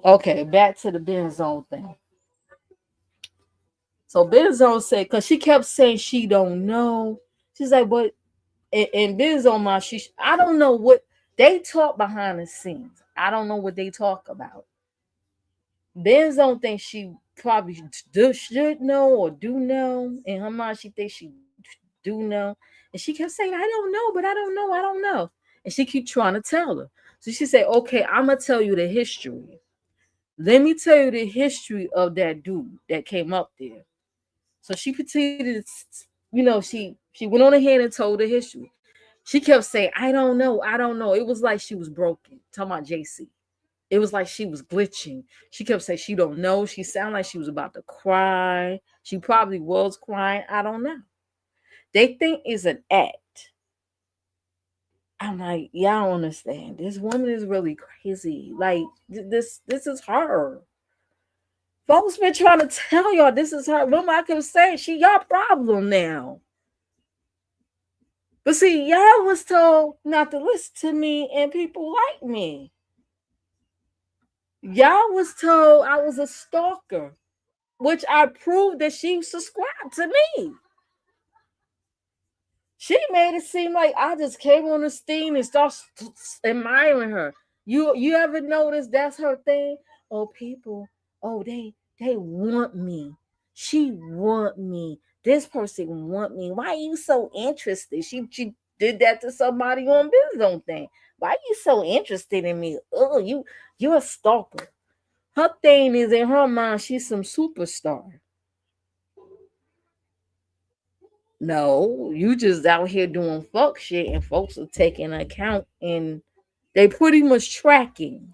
Okay, back to the Benzone thing. So Benzone said, because she kept saying she don't know. She's like, but and Benzone, I don't know what they talk behind the scenes. I don't know what they talk about. Benzone thinks she probably should know or do know. In her mind, she thinks she do know. And she kept saying, I don't know, but I don't know, I don't know. And she keep trying to tell her. So she said, okay, I'm going to tell you the history. Let me tell you the history of that dude that came up there. So she proceeded, she went on ahead and told the history. She kept saying, I don't know, I don't know. It was like she was broken. Talking about JC. It was like she was glitching. She kept saying she don't know. She sounded like she was about to cry. She probably was crying. I don't know. They think it's an act. I'm like, yeah, I don't understand. This woman is really crazy. Like this is her. Folks been trying to tell y'all this is her. Remember, I kept saying she y'all problem now. But see, y'all was told not to listen to me and people like me. Y'all was told I was a stalker, which I proved that she subscribed to me. She made it seem like I just came on the scene and started admiring her. You ever notice that's her thing? Oh, people, oh, they want me. She want me. This person want me. Why are you so interested? She did that to somebody on Bizone thing. Why are you so interested in me? Oh, you're a stalker. Her thing is in her mind, she's some superstar. No, you just out here doing fuck shit and folks are taking account and they pretty much tracking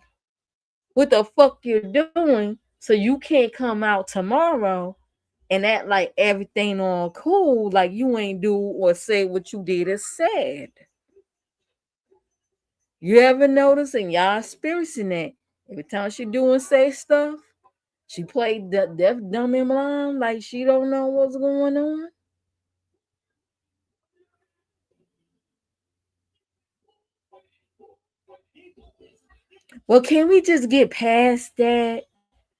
what the fuck you're doing so you can't come out tomorrow and act like everything all cool, like you ain't do or say what you did or said. You ever notice and y'all experiencing that every time she do and say stuff, she played the deaf, dumb, and blind like she don't know what's going on? Well, can we just get past that?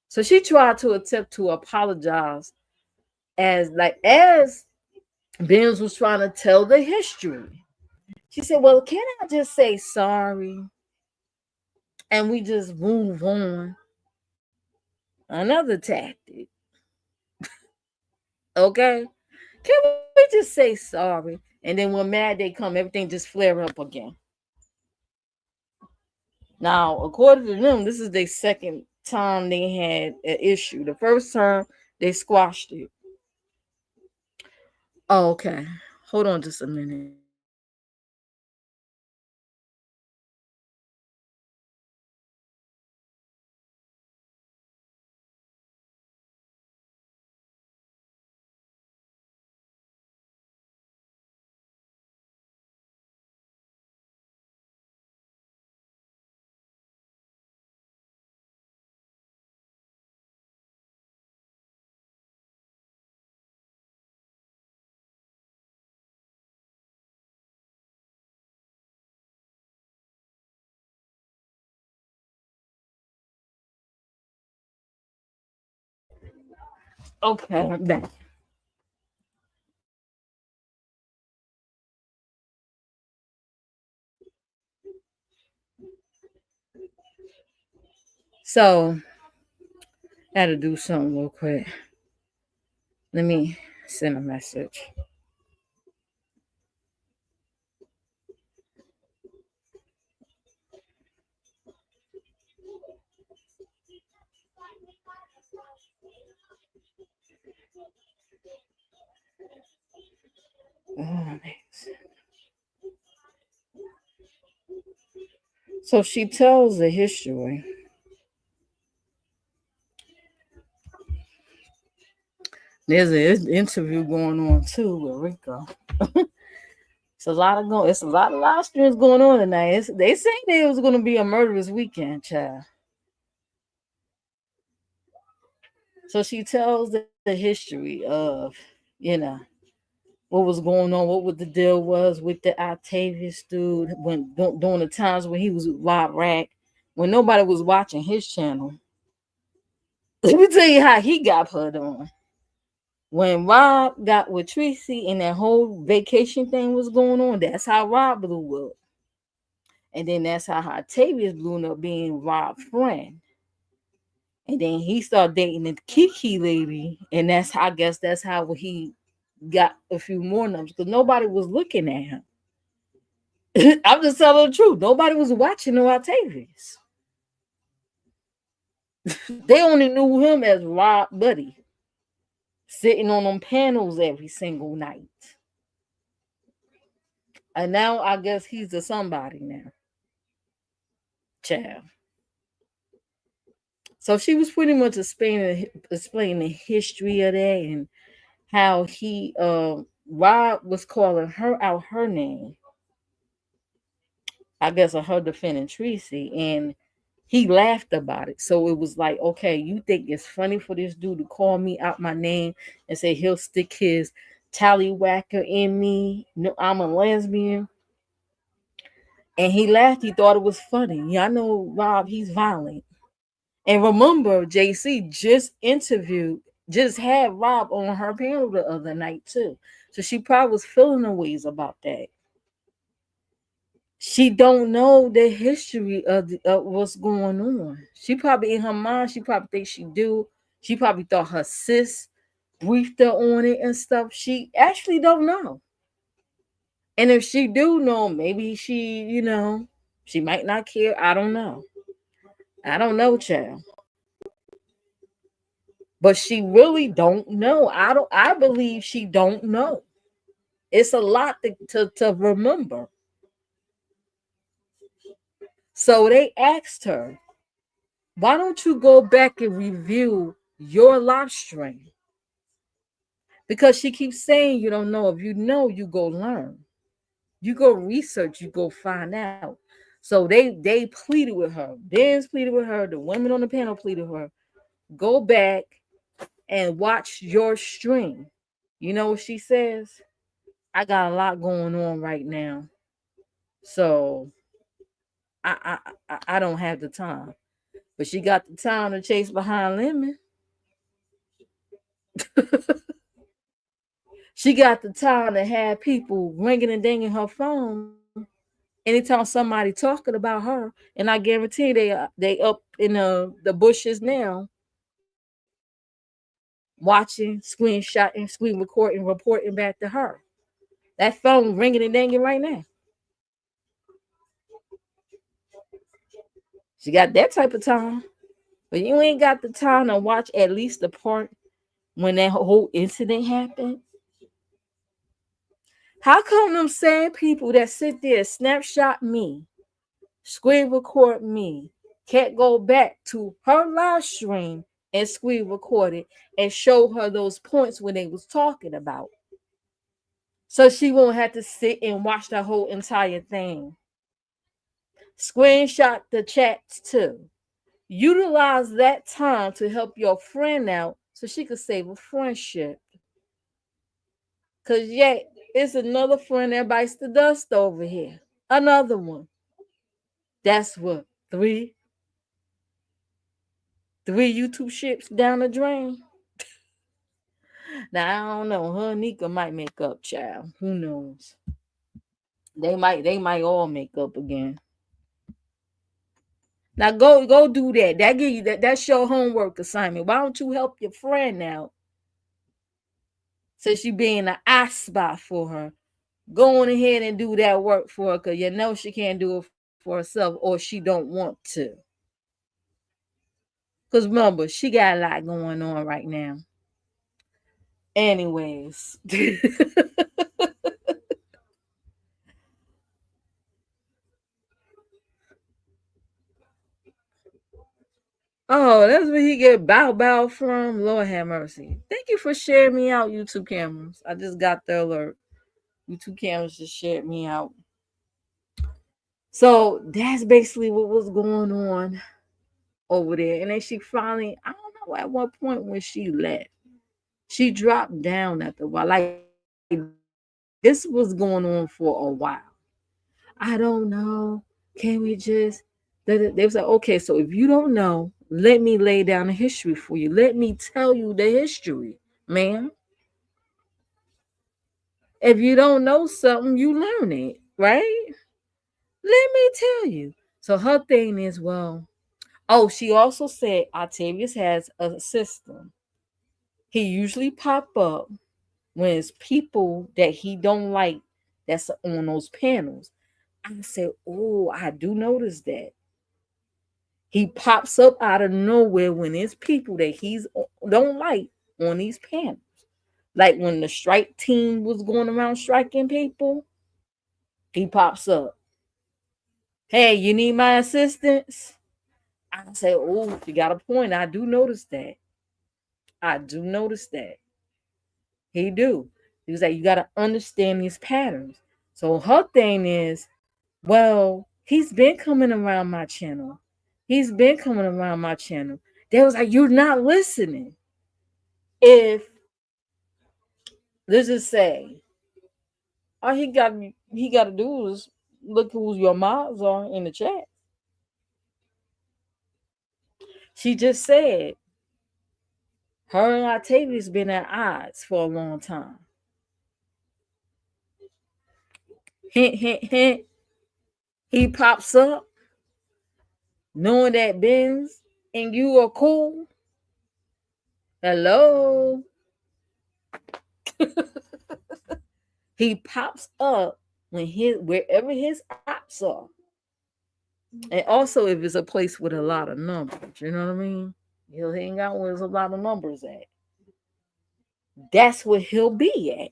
So she tried to attempt to apologize as Benz was trying to tell the history. She said, well, can I just say sorry and we just move on? Another tactic. Okay. Can we just say sorry? And then when mad they come, everything just flare up again. Now, according to them, this is their second time they had an issue. The first time they squashed it. Oh, okay. Hold on just a minute. Okay, I'm back. So, I had to do something real quick. Let me send a message. Oh, so she tells the history. There's an interview going on too with Rico. It's a lot of It's a lot of live streams going on tonight. They say it was going to be a murderous weekend, child. So she tells the history of, you know, what was going on, what the deal was with the Octavius dude when during the times when he was with Rob Rack, when nobody was watching his channel. Let me tell you how he got put on. When Rob got with Tracy and that whole vacation thing was going on, that's how Rob blew up. And then that's how Octavius blew up being Rob's friend. And then he started dating the Kiki lady, and I guess that's how he got a few more numbers because nobody was looking at him. I'm just telling the truth. Nobody was watching no Octavius. They only knew him as Rob Buddy, sitting on them panels every single night. And now I guess he's a somebody now. Child. So she was pretty much explaining the history of that and how Rob was calling her out her name. I guess of her defending Tracy, and he laughed about it. So it was like, okay, you think it's funny for this dude to call me out my name and say he'll stick his tallywhacker in me? No, I'm a lesbian. And he laughed. He thought it was funny. Yeah, I know Rob, he's violent. And remember, JC just had Rob on her panel the other night too. So she probably was feeling the ways about that. She don't know the history of what's going on. She probably in her mind, she probably thinks she do. She probably thought her sis briefed her on it and stuff. She actually don't know. And if she do know, maybe she might not care. I don't know. I don't know, child. But she really don't know. I believe she don't know. It's a lot to remember. So they asked her, why don't you go back and review your live stream? Because she keeps saying you don't know. If you know, you go learn. You go research, you go find out. So they pleaded with her. Dan's pleaded with her. The women on the panel pleaded with her. Go back and watch your stream. You know what she says? I got a lot going on right now. So I don't have the time. But she got the time to chase behind Lemon. She got the time to have people ringing and dinging her phone anytime somebody talking about her, and I guarantee they up in the bushes now, watching, screenshotting, screen recording, reporting back to her. That phone ringing and dinging right now. She got that type of time, but you ain't got the time to watch at least the part when that whole incident happened. How come them same people that sit there snapshot me, screen record me, can't go back to her live stream and screen record it and show her those points when they was talking about, so she won't have to sit and watch the whole entire thing? Screenshot the chats too. Utilize that time to help your friend out so she could save a friendship. Cause yet it's another friend that bites the dust over here. Another one. That's what, three YouTube ships down the drain. Now I don't know. Her and Nika might make up, child. Who knows? They might all make up again. Now go do that. That give you that's your homework assignment. Why don't you help your friend out? Since you being an eye spot for her. Go on ahead and do that work for her, because you know she can't do it for herself, or she don't want to. Because remember, she got a lot going on right now. Anyways. Oh, that's where he get bow bow from. Lord have mercy. Thank you for sharing me out, YouTube cameras. I just got the alert. YouTube cameras just shared me out. So that's basically what was going on over there. And then she finally, I don't know at what point when she left, she dropped down after a while. Like this was going on for a while. I don't know. Can we just? They was like, okay, so if you don't know, let me lay down the history for you. Let me tell you the history, ma'am. If you don't know something, you learn it, right? Let me tell you. So her thing is, well, oh, she also said Octavius has a system. He usually pop up when it's people that he don't like that's on those panels. I said, oh, I do notice that. He pops up out of nowhere when it's people that he's don't like on these panels. Like when the strike team was going around striking people, he pops up. Hey, you need my assistance? I say, oh, you got a point. I do notice that. I do notice that. He do. He was like, you got to understand these patterns. So her thing is, well, he's been coming around my channel. He's been coming around my channel. They was like, you're not listening. If let's just say, all he got to do is look who your mods are in the chat. She just said her and Octavia's been at odds for a long time. Hint, hint, hint. He pops up knowing that Benz and you are cool. Hello. He pops up when wherever his ops are. And also if it's a place with a lot of numbers, you know what I mean? He'll hang out where there's a lot of numbers at. That's where he'll be at.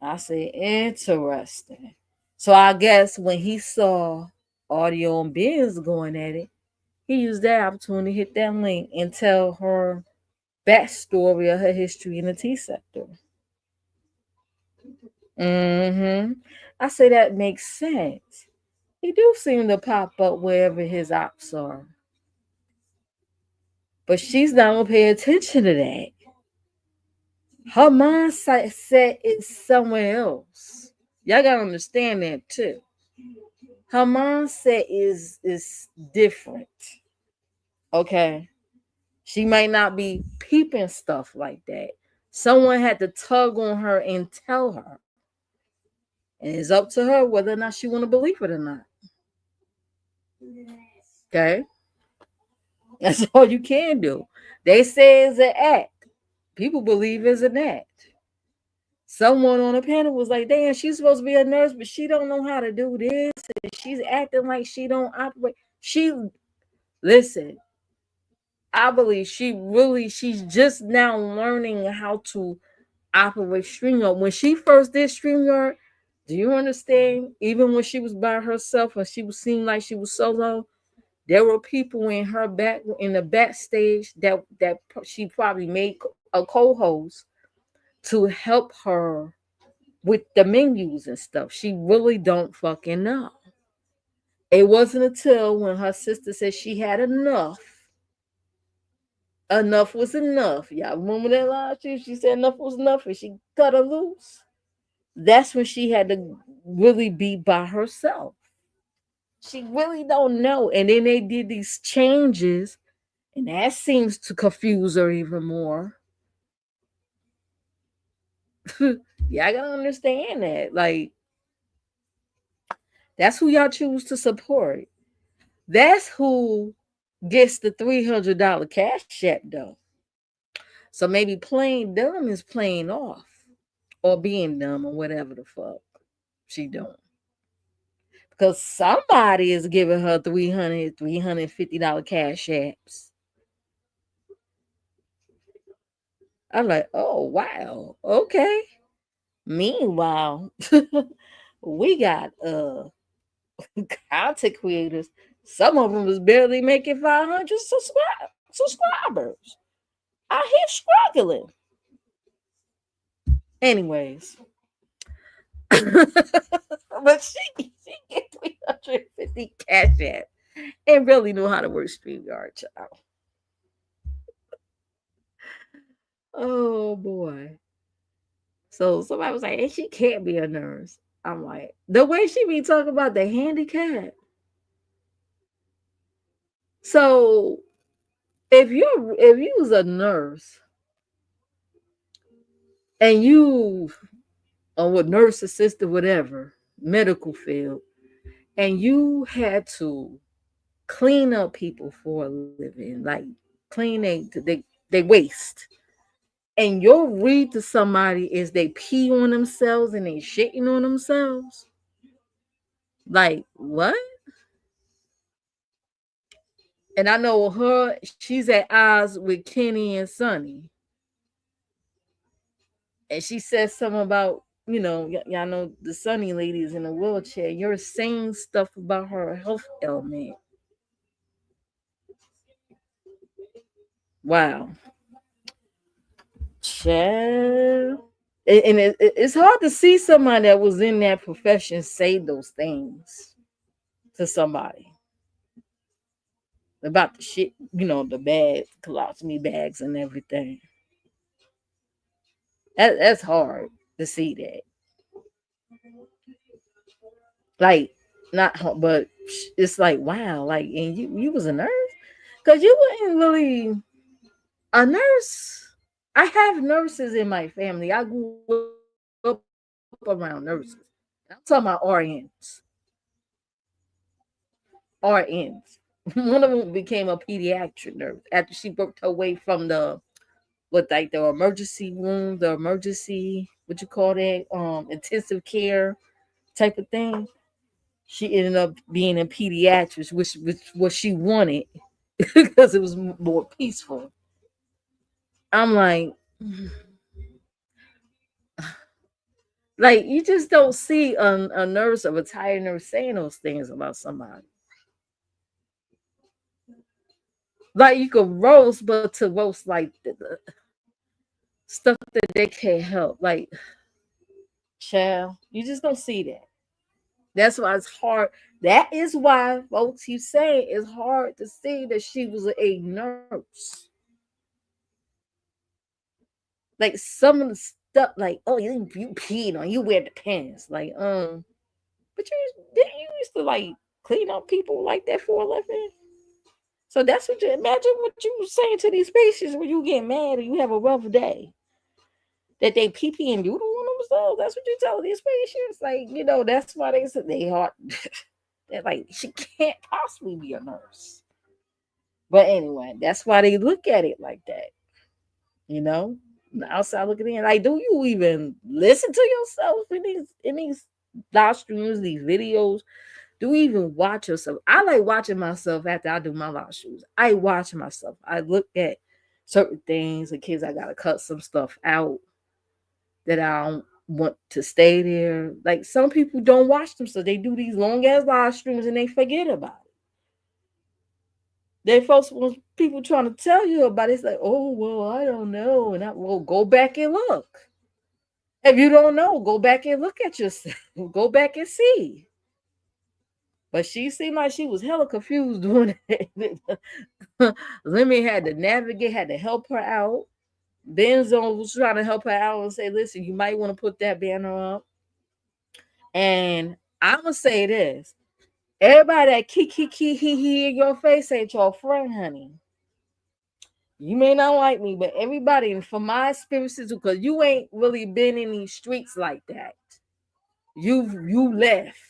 I say, interesting. So I guess when he saw Audio and Benz going at it, he used that opportunity to hit that link and tell her backstory of her history in the T sector. I say that makes sense. He do seem to pop up wherever his ops are. But she's not gonna pay attention to that. Her mindset is somewhere else. Y'all gotta understand that too. Her mindset is different. Okay. She might not be peeping stuff like that. Someone had to tug on her and tell her. And it's up to her whether or not she want to believe it or not. Okay. That's all you can do. They say it's an act. People believe it's an act. Someone on the panel was like, damn, she's supposed to be a nurse, but she don't know how to do this. And she's acting like she don't operate. Listen, I believe she's just now learning how to operate StreamYard. When she first did StreamYard, do you understand? Even when she was by herself and she was seemed like she was solo, there were people in the backstage that she probably made a co-host to help her with the menus and stuff. She really don't fucking know. It wasn't until when her sister said she had enough. Enough was enough. Y'all remember that line? She said enough was enough and she cut her loose. That's when she had to really be by herself. She really don't know. And then they did these changes, and that seems to confuse her even more. Yeah, I gotta understand that. Like, that's who y'all choose to support. That's who gets the $300 cash app though. So maybe playing dumb is playing off or being dumb or whatever the fuck she doing. Because somebody is giving her $350 cash apps. I'm like, oh wow, okay. Meanwhile, we got content creators. Some of them was barely making 500 subscribers. I here struggling. Anyways, but she get 350 cash app and really knew how to work StreamYard, child. Oh boy. So somebody was like, hey, she can't be a nurse. I'm like, the way she be talking about the handicap. So if you was a nurse and you or what nurse assistant, whatever, medical field, and you had to clean up people for a living, like clean they waste. And your read to somebody is they pee on themselves and they shitting on themselves. Like what? And I know her, she's at odds with Kenny and Sonny. And she says something about, y'all know the Sunny lady is in a wheelchair. You're saying stuff about her health ailment. Wow. Child. And it's hard to see somebody that was in that profession say those things to somebody about the shit, the bags, colostomy bags and everything. That's hard to see that. Like, not hard, but it's like, wow, like, and you was a nurse? Because you wouldn't really, a nurse. I have nurses in my family. I grew up around nurses. I'm talking about RNs. RNs. One of them became a pediatric nurse after she worked her way from the emergency room, the emergency, what you call that, intensive care type of thing. She ended up being in pediatrics, which what she wanted because it was more peaceful. I'm like you just don't see a nurse, a retired nurse, saying those things about somebody. Like you could roast, but to roast like the stuff that they can't help, like child, you just don't see that. That's why it's hard. That is why folks keep saying it's hard to see that she was a nurse. Like some of the stuff, like, oh, you peed on, you wear the pants, like, but you used to like clean up people like that for a living. So that's what you imagine what you were saying to these patients when you get mad or you have a rough day. That they pee pee and doodle on themselves. That's what you tell these patients. Like, that's why they said they hard. They're like, she can't possibly be a nurse. But anyway, that's why they look at it like that. You know, the outside looking in. Like, do you even listen to yourself in these live streams, these videos? Do you even watch yourself? I like watching myself after I do my live streams. I watch myself. I look at certain things. In case I gotta cut some stuff out that I don't want to stay there. Like some people don't watch them, so they do these long ass live streams and they forget about it. They folks when people trying to tell you about it, it's like, oh well, I don't know. And well, go back and look. If you don't know, go back and look at yourself. Go back and see. But she seemed like she was hella confused doing it. Lemmy had to navigate, had to help her out. Benzo was trying to help her out and say, listen, you might want to put that banner up. And I'm gonna say this. Everybody that kiki in your face ain't your friend, honey. You may not like me, but everybody, and from my experiences, because you ain't really been in these streets like that. You left,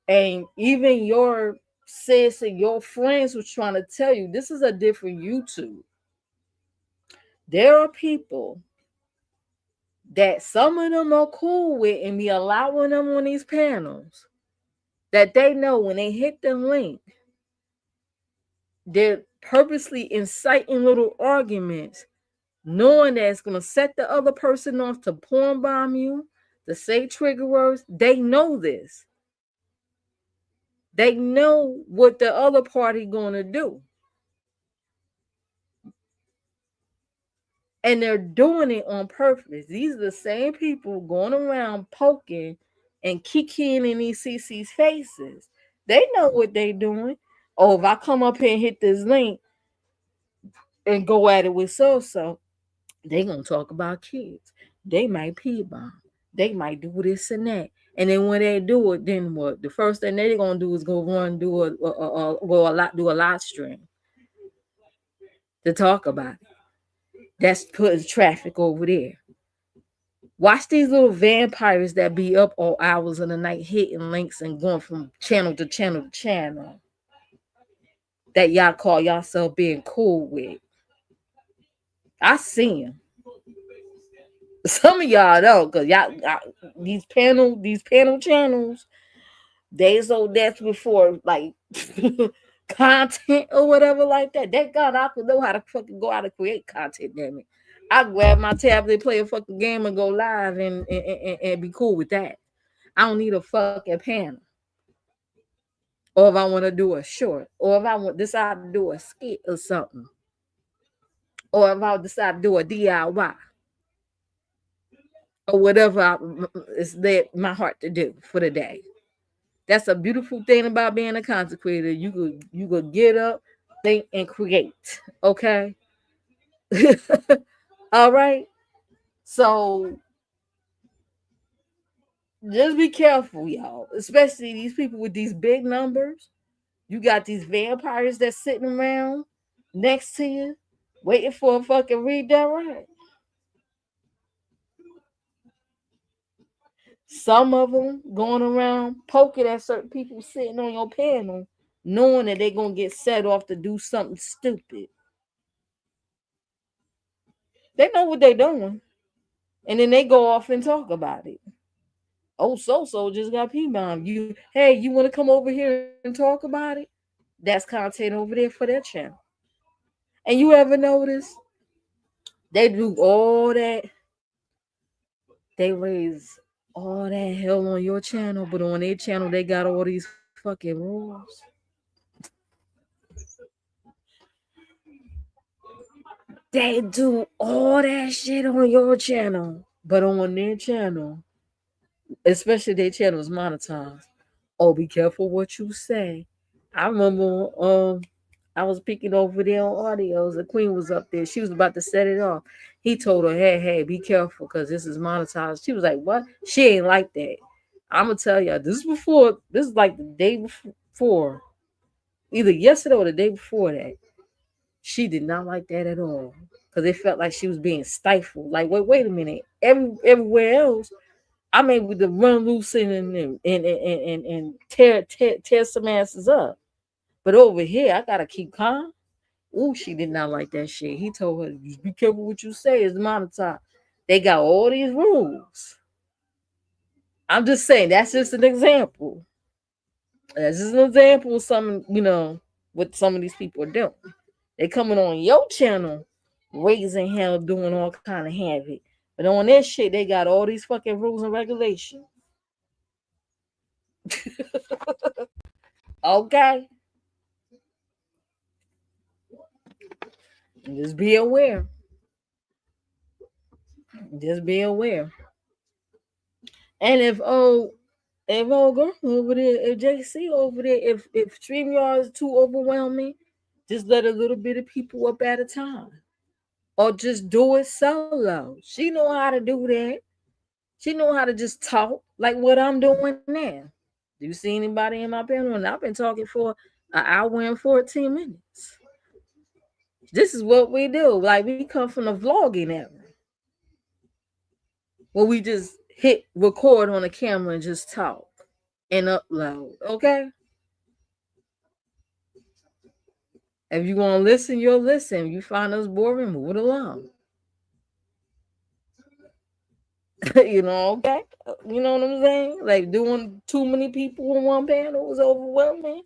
and even your sis and your friends was trying to tell you this is a different YouTube. There are people that some of them are cool with and be allowing them on these panels that they know when they hit the link, they're purposely inciting little arguments, knowing that it's going to set the other person off to porn bomb you, to say trigger words. They know this. They know what the other party going to do. And they're doing it on purpose. These are the same people going around poking and kicking in these CC's faces. They know what they're doing. Oh, if I come up here and hit this link and go at it with so, they gonna talk about kids. They might pee bomb. They might do this and that. And then when they do it, then what? The first thing they're gonna do is go run do a live stream to talk about it. That's putting traffic over there. Watch these little vampires that be up all hours of the night hitting links and going from channel to channel to channel that y'all call yourself being cool with. I see them. Some of y'all don't, cause y'all these panel channels, they so desperate for like content or whatever like that. Thank God I could know how to fucking go out and create content. Damn it, I grab my tablet, play a fucking game, and go live and be cool with that. I don't need a fucking panel. Or if I want to do a short, or if I want decide to do a skit or something, or if I decide to do a DIY. Or whatever it's that my heart to do for the day. That's a beautiful thing about being a content creator. You could get up, think, and create. Okay. All right. So just be careful, y'all. Especially these people with these big numbers. You got these vampires that's sitting around next to you, waiting for a fucking redirect. Some of them going around poking at certain people sitting on your panel, knowing that they're going to get set off to do something stupid. They know what they're doing. And then they go off and talk about it. Oh, so just got P-bomb. Hey, you want to come over here and talk about it? That's content over there for their channel. And you ever notice they do all that? They raise all that hell on your channel, but on their channel, they got all these fucking rules. They do all that shit on your channel, but on their channel, especially their channel is monetized. Oh, be careful what you say. I remember I was peeking over there on audios. The queen was up there. She was about to set it off. He told her, hey, be careful because this is monetized. She was like, what? She ain't like that. I'm going to tell y'all, this is like the day before, either yesterday or the day before that. She did not like that at all because it felt like she was being stifled. Like, wait a minute. Everywhere else, I'm able to run loose and tear some asses up. But over here, I gotta keep calm. Ooh, she did not like that shit. He told her, just be careful what you say. It's monetized. They got all these rules. I'm just saying, that's just an example. That's just an example of some, what some of these people are doing. They coming on your channel, raising hell, doing all kind of havoc. But on their shit, they got all these fucking rules and regulations. Okay. Just be aware. Just be aware. And if old girl over there, if JC over there, if StreamYard is too overwhelming, just let a little bit of people up at a time. Or just do it solo. She know how to do that. She know how to just talk like what I'm doing now. Do you see anybody in my panel? And I've been talking for an hour and 14 minutes. This is what we do. Like we come from the vlogging era where we just hit record on the camera and just talk and upload. Okay. If you want to listen, you'll listen. If you find us boring, move it along. Okay. You know what I'm saying? Like doing too many people in one panel was overwhelming.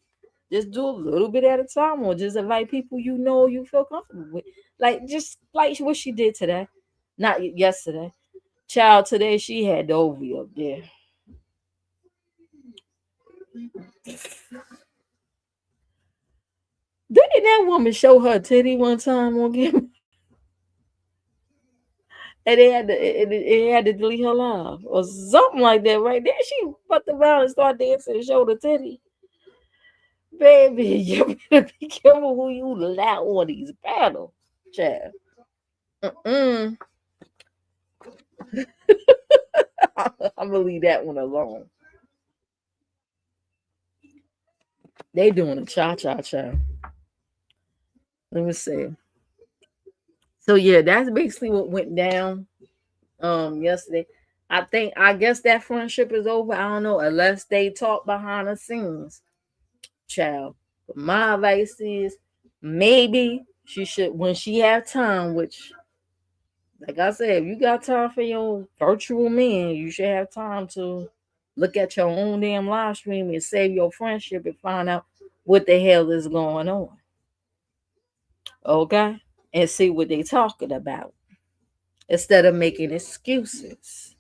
Just do a little bit at a time, or just invite people you feel comfortable with. Like just like what she did today, not yesterday. Child, today she had Dovey up there. Didn't that woman show her titty one time on camera? And it had to delete her live or something like that, right there. She fucked around and started dancing and showed her titty. Baby, you better be careful who you allow on these battles, child. I'm gonna leave that one alone. They doing a cha-cha-cha. Let me see. So yeah, that's basically what went down yesterday. I guess that friendship is over. I don't know, unless they talk behind the scenes, child. But my advice is maybe she should, when she have time, which like I said, if you got time for your virtual man, you should have time to look at your own damn live stream and save your friendship and find out what the hell is going on. Okay? And see what they talking about instead of making excuses.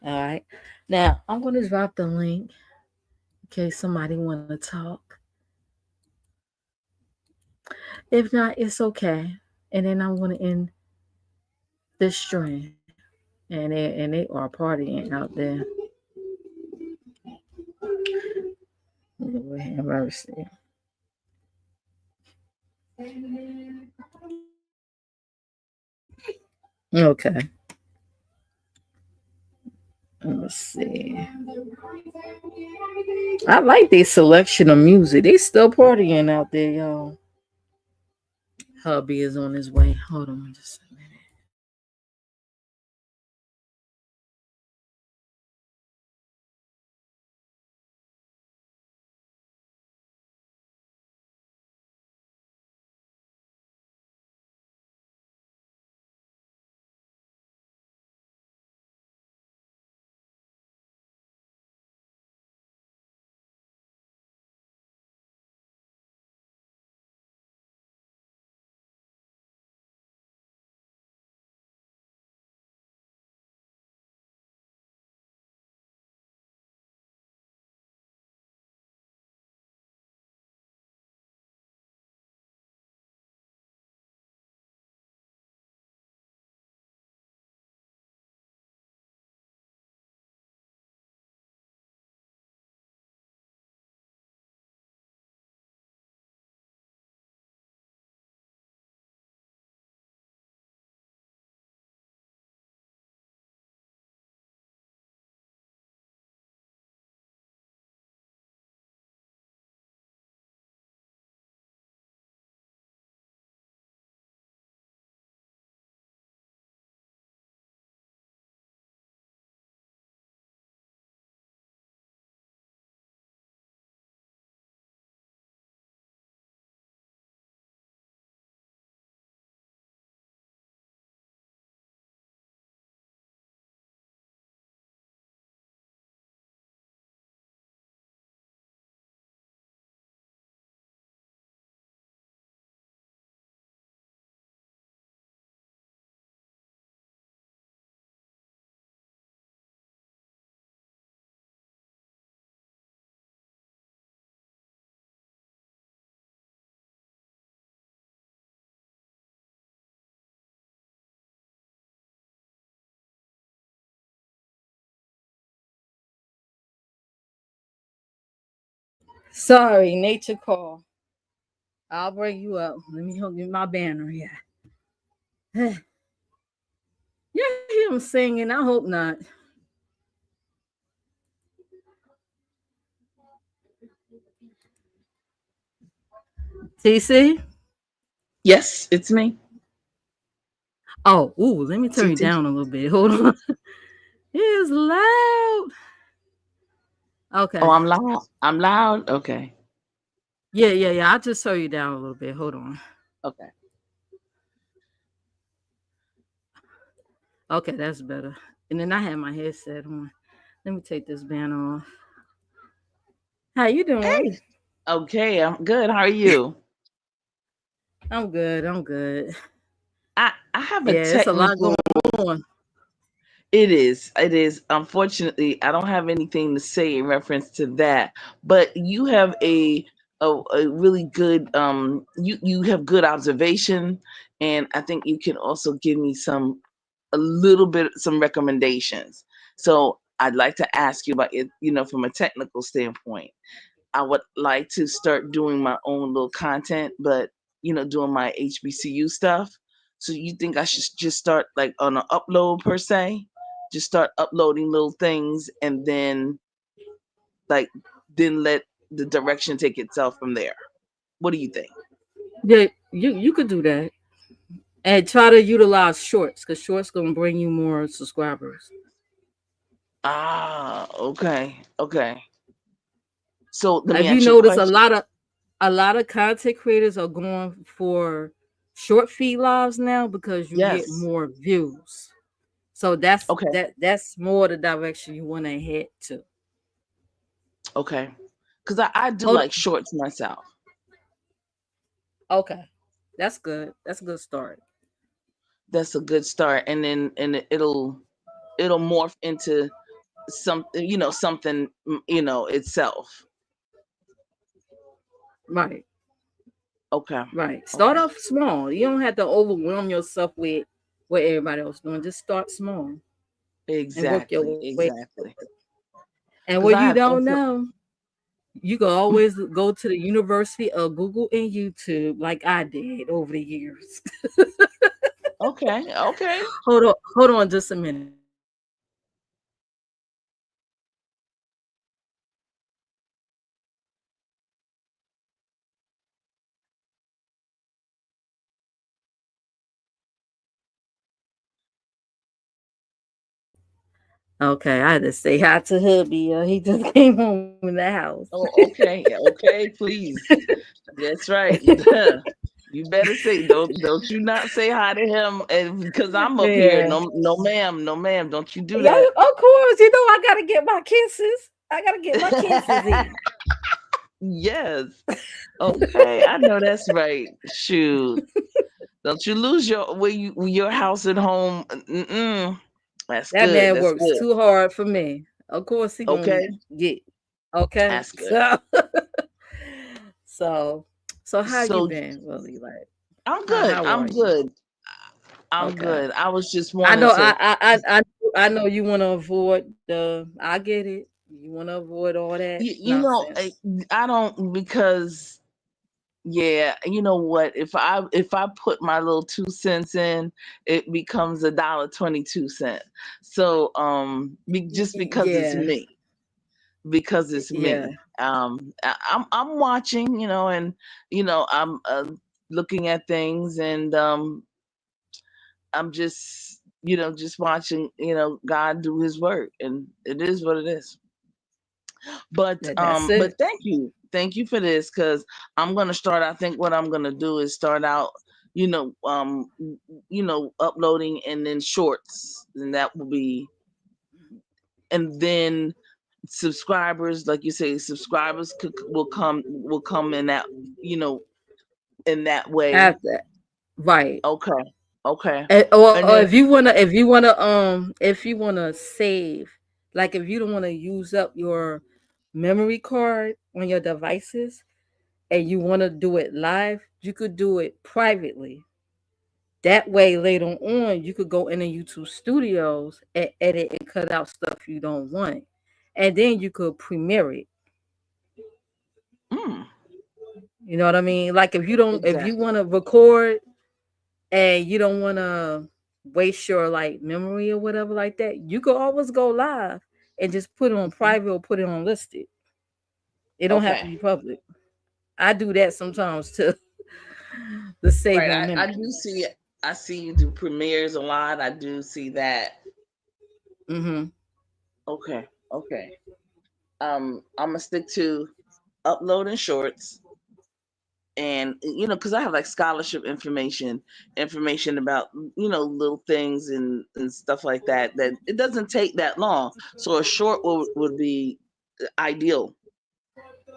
All right. Now I'm gonna drop the link in case somebody want to talk. If not, it's okay. And then I'm gonna end this stream. And they are partying out there. Lord have mercy. Okay. Let's see. I like their selection of music. They still partying out there, y'all. Hubby is on his way. Hold on just a minute. Sorry, nature call. I'll bring you up. Let me hold my banner here. You hear him singing? I hope not. TC? Yes, it's me. Oh, ooh, let me turn you TT. down a little bit. Hold on. It is loud. Oh, Okay. I'm loud. I'm loud. Okay. Yeah. I'll just turn you down a little bit. Hold on. Okay. Okay, that's better. And then I have my headset on. Let me take this band off. How you doing? Hey. Okay, I'm good. How are you? I'm good. I'm good. I have a Yeah, it's a lot going technical. on. It is. It is. Unfortunately, I don't have anything to say in reference to that. But you have a really good you have good observation, and I think you can also give me a little bit some recommendations. So I'd like to ask you about it, from a technical standpoint. I would like to start doing my own little content, but doing my HBCU stuff. So you think I should just start like on an upload per se? Just start uploading little things and like then let the direction take itself from there. What do you think? Yeah, you could do that. And try to utilize shorts because shorts gonna bring you more subscribers. Ah, okay, okay. So let me If you ask you a notice, question. a lot of content creators are going for short feed lives now because you get Yes. more views. So Okay. that's more the direction you want to head to. Okay. Because I do Hold like shorts myself. okay. That's good. That's a good start. That's a good start, and then it'll morph into something itself. Right. Okay. Right. Start Okay. off small. You don't have to overwhelm yourself with what everybody else doing. Just start small and work your Exactly. way. Exactly. And what Because you I have don't also. know, you can always go to the University of Google and YouTube like I did over the years. Okay. Okay. Hold on just a minute. Okay, I had to say hi to hubby. He just came home in the house. Oh, okay. Okay. Please. That's right. You better say, don't you not say hi to him, and because I'm up here. Yeah. No, no, ma'am. No, ma'am. Don't you do Yeah, that. of course. You know I gotta get my kisses. I gotta get my kisses in. Yes. Okay. I know that's right. Shoot. Don't you lose your house and home. Mm-mm. That's That good. man That's works good. too hard for me. Of course he gonna Okay. get okay. That's good. So so how you So been, Willie? Like I'm good. how I'm are you? good. I'm Okay. good. I was just I wanting know to. I know you want to avoid the I get it. You want to avoid all that nonsense. I don't because yeah, you know what? If I put my little 2 cents in, it becomes $1.22. So just because it's Yeah. me, because it's Yeah. me. I'm watching, and I'm looking at things, and I'm just watching, God do His work, and it is what it is. That's But it. thank you for this, because I'm gonna start. I think what I'm gonna do is start out, uploading and then shorts, and that will be, and then subscribers, like you say, subscribers will come in that, you know in that way. After right. Okay. Okay. Or, And then. if you wanna save, like if you don't want to use up your memory card on your devices and you want to do it live, you could do it privately. That way, later on, you could go into YouTube Studios and edit and cut out stuff you don't want, and then you could premiere it. Mm, You know what I mean? Like if you exactly. want to record and you don't want to waste your like memory or whatever like that, you could always go live and just put it on Mhm. private or put it on listed. It don't have to Okay. be public. I do that sometimes too. to save Right. on I memory. do see it. I see you do premieres a lot. I do see that. Mm-hmm. Okay. Okay. I'm gonna stick to uploading shorts, and because I have like scholarship information about little things and stuff like that, that it doesn't take that long. So a short would be ideal.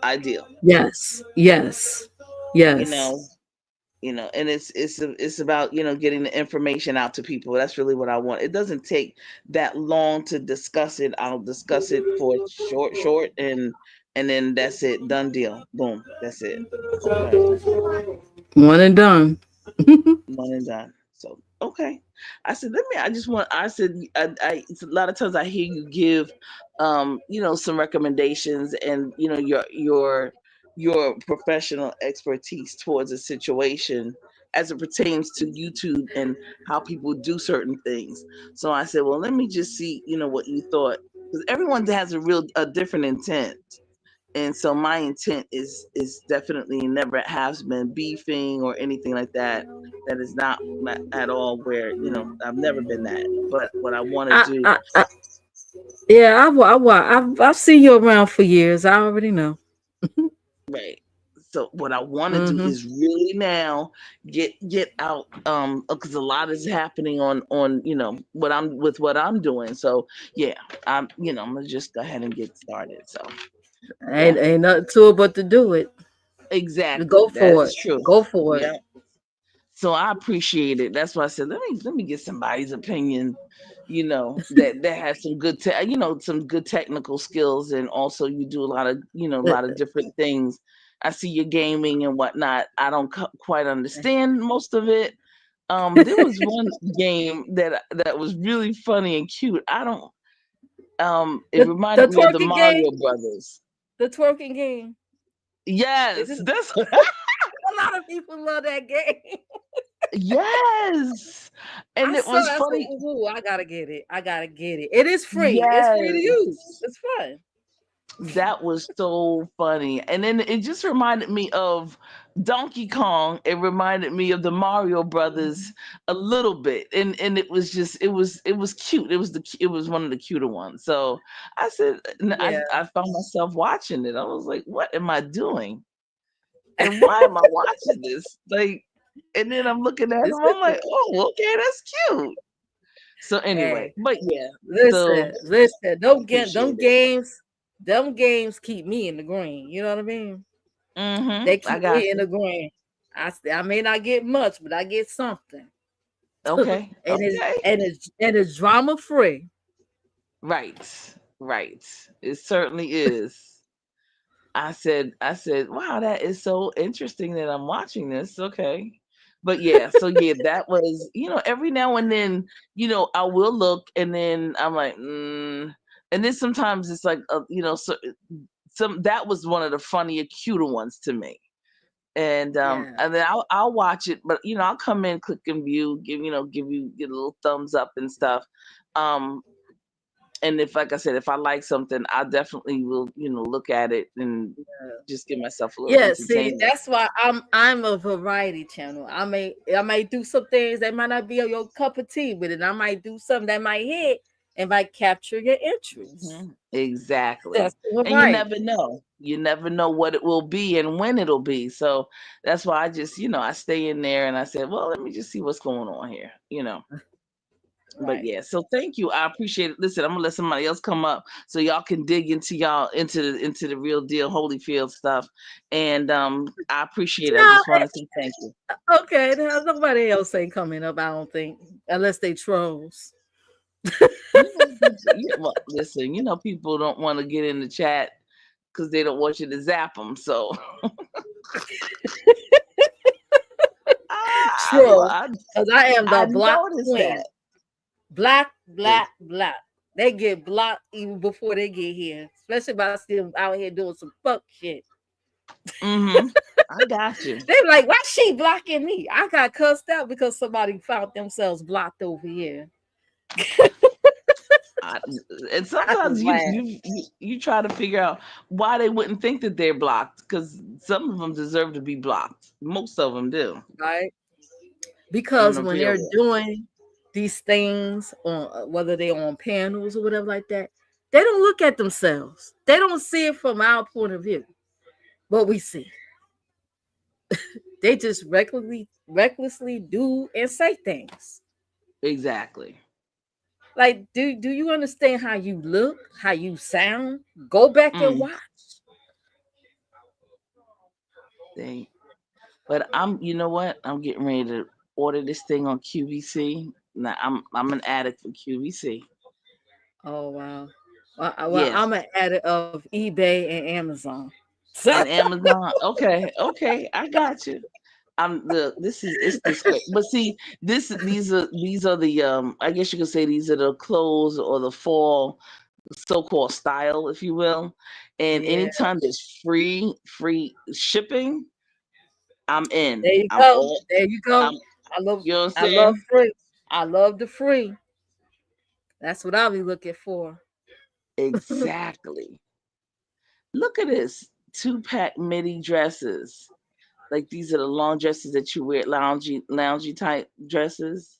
Ideal. Yes. Yes. You Yes. know. And it's about getting the information out to people. That's really what I want. It doesn't take that long to discuss it. I'll discuss it for short, and then that's it. Done deal. Boom. That's it. Okay. One and done. One and done. So okay. I said, let me. I just want. I said, it's a lot of times I hear you give, some recommendations, and your professional expertise towards a situation as it pertains to YouTube and how people do certain things. So I said, well, let me just see, what you thought, because everyone has a different intent. And so my intent is definitely never has been beefing or anything like that. That is not at all where I've never been that. But what I want to do, I yeah, I've seen you around for years. I already know. right? So what I want to do Mm-hmm. is really now get out, because a lot is happening on what I'm doing. So yeah, I'm gonna just go ahead and get started. So yeah, Ain't nothing to it but to do it. exactly, Go that for is it. true. Go for it. Yeah. So I appreciate it. That's why I said let me get somebody's opinion, that has some some good technical skills, and also you do a lot of different things. I see your gaming and whatnot. I don't quite understand most of it. There was one game that was really funny and cute. I don't. It The reminded me of the twerking game. Mario Brothers. The twerking game. Is Yes, it, that's a lot of people love that game. yes, and I it saw was it. I said, funny. ooh, I gotta get it. I gotta get it. It is free. It's free to use. Yes. It's fun. That was so funny. And then it just reminded me of Donkey Kong. It reminded me of the Mario Brothers a little bit. And it was cute. It was one of the cuter ones. So I said, and Yeah. I found myself watching it. I was like, what am I doing? And why am I watching this? Like, and then I'm looking at them, This I'm is like, oh, okay, that's cute. So anyway, hey. but yeah, so Listen. I Don't get appreciate them it. games. Them games keep me in the green. You know what I mean? They I keep got me in the you. green. I may not get much, but I get something. and Okay. it's Okay. and it's drama free. Right. Right. It certainly is. I said, wow, that is so interesting that I'm watching this. Okay. But yeah, so yeah, that was, every now and then, I will look, and then I'm like, and then sometimes it's like, so that was one of the funnier, cuter ones to me. Yeah. And then I'll watch it, but I'll come in, click and view, get a little thumbs up and stuff. Um, and if, like I said, if I like something, I definitely will, look at it and just give myself a little Yeah, see, entertainment. that's why I'm a variety channel. I may do some things that might not be your cup of tea with it. I might do something that might hit and might capture your interest. Exactly. That's the And you variety. never know. You never know what it will be and when it'll be. So that's why I just, I stay in there and I said, well, let me just see what's going on here. But Right. yeah, so thank you. I appreciate it. Listen, I'm gonna let somebody else come up so y'all can dig into the real deal Holyfield stuff. And I appreciate it. I No, just want to say thank you. okay. There's nobody else ain't coming up, I don't think, unless they trolls. Well, listen, people don't want to get in the chat because they don't want you to zap them. So True. I, Because I am I the block noticed queen. that. Black, black, black. They get blocked even before they get here. Especially if I see them out here doing some fuck shit. Mm-hmm. I got you. They like, why she blocking me? I got cussed out because somebody found themselves blocked over here. I, and I sometimes just laugh. you try to figure out why they wouldn't think that they're blocked, because some of them deserve to be blocked. Most of them do. Right? On Because the when real they're world. doing these things on whether they're on panels or whatever like that, they don't look at themselves. They don't see it from our point of view. What we see. They just recklessly do and say things. Exactly. Like, do you understand how you look, how you sound? Go back and Mm, watch. they, but you know what? I'm getting ready to order this thing on QVC. Now I'm an addict for QVC. Oh wow. Well, Yeah, I'm an addict of eBay and Amazon. So and Amazon. Okay, okay, I got you. I'm the this is it's this great. But see, these are the I guess you could say these are the clothes or the fall so-called style, if you will. And yeah, anytime there's free shipping, I'm in. there you I'm go. all There you go. I'm I love you know what I'm I love saying? free. I love the free. That's what I'll be looking for. Exactly. Look at this. Two-pack midi dresses. Like these are the long dresses that you wear, loungy type dresses.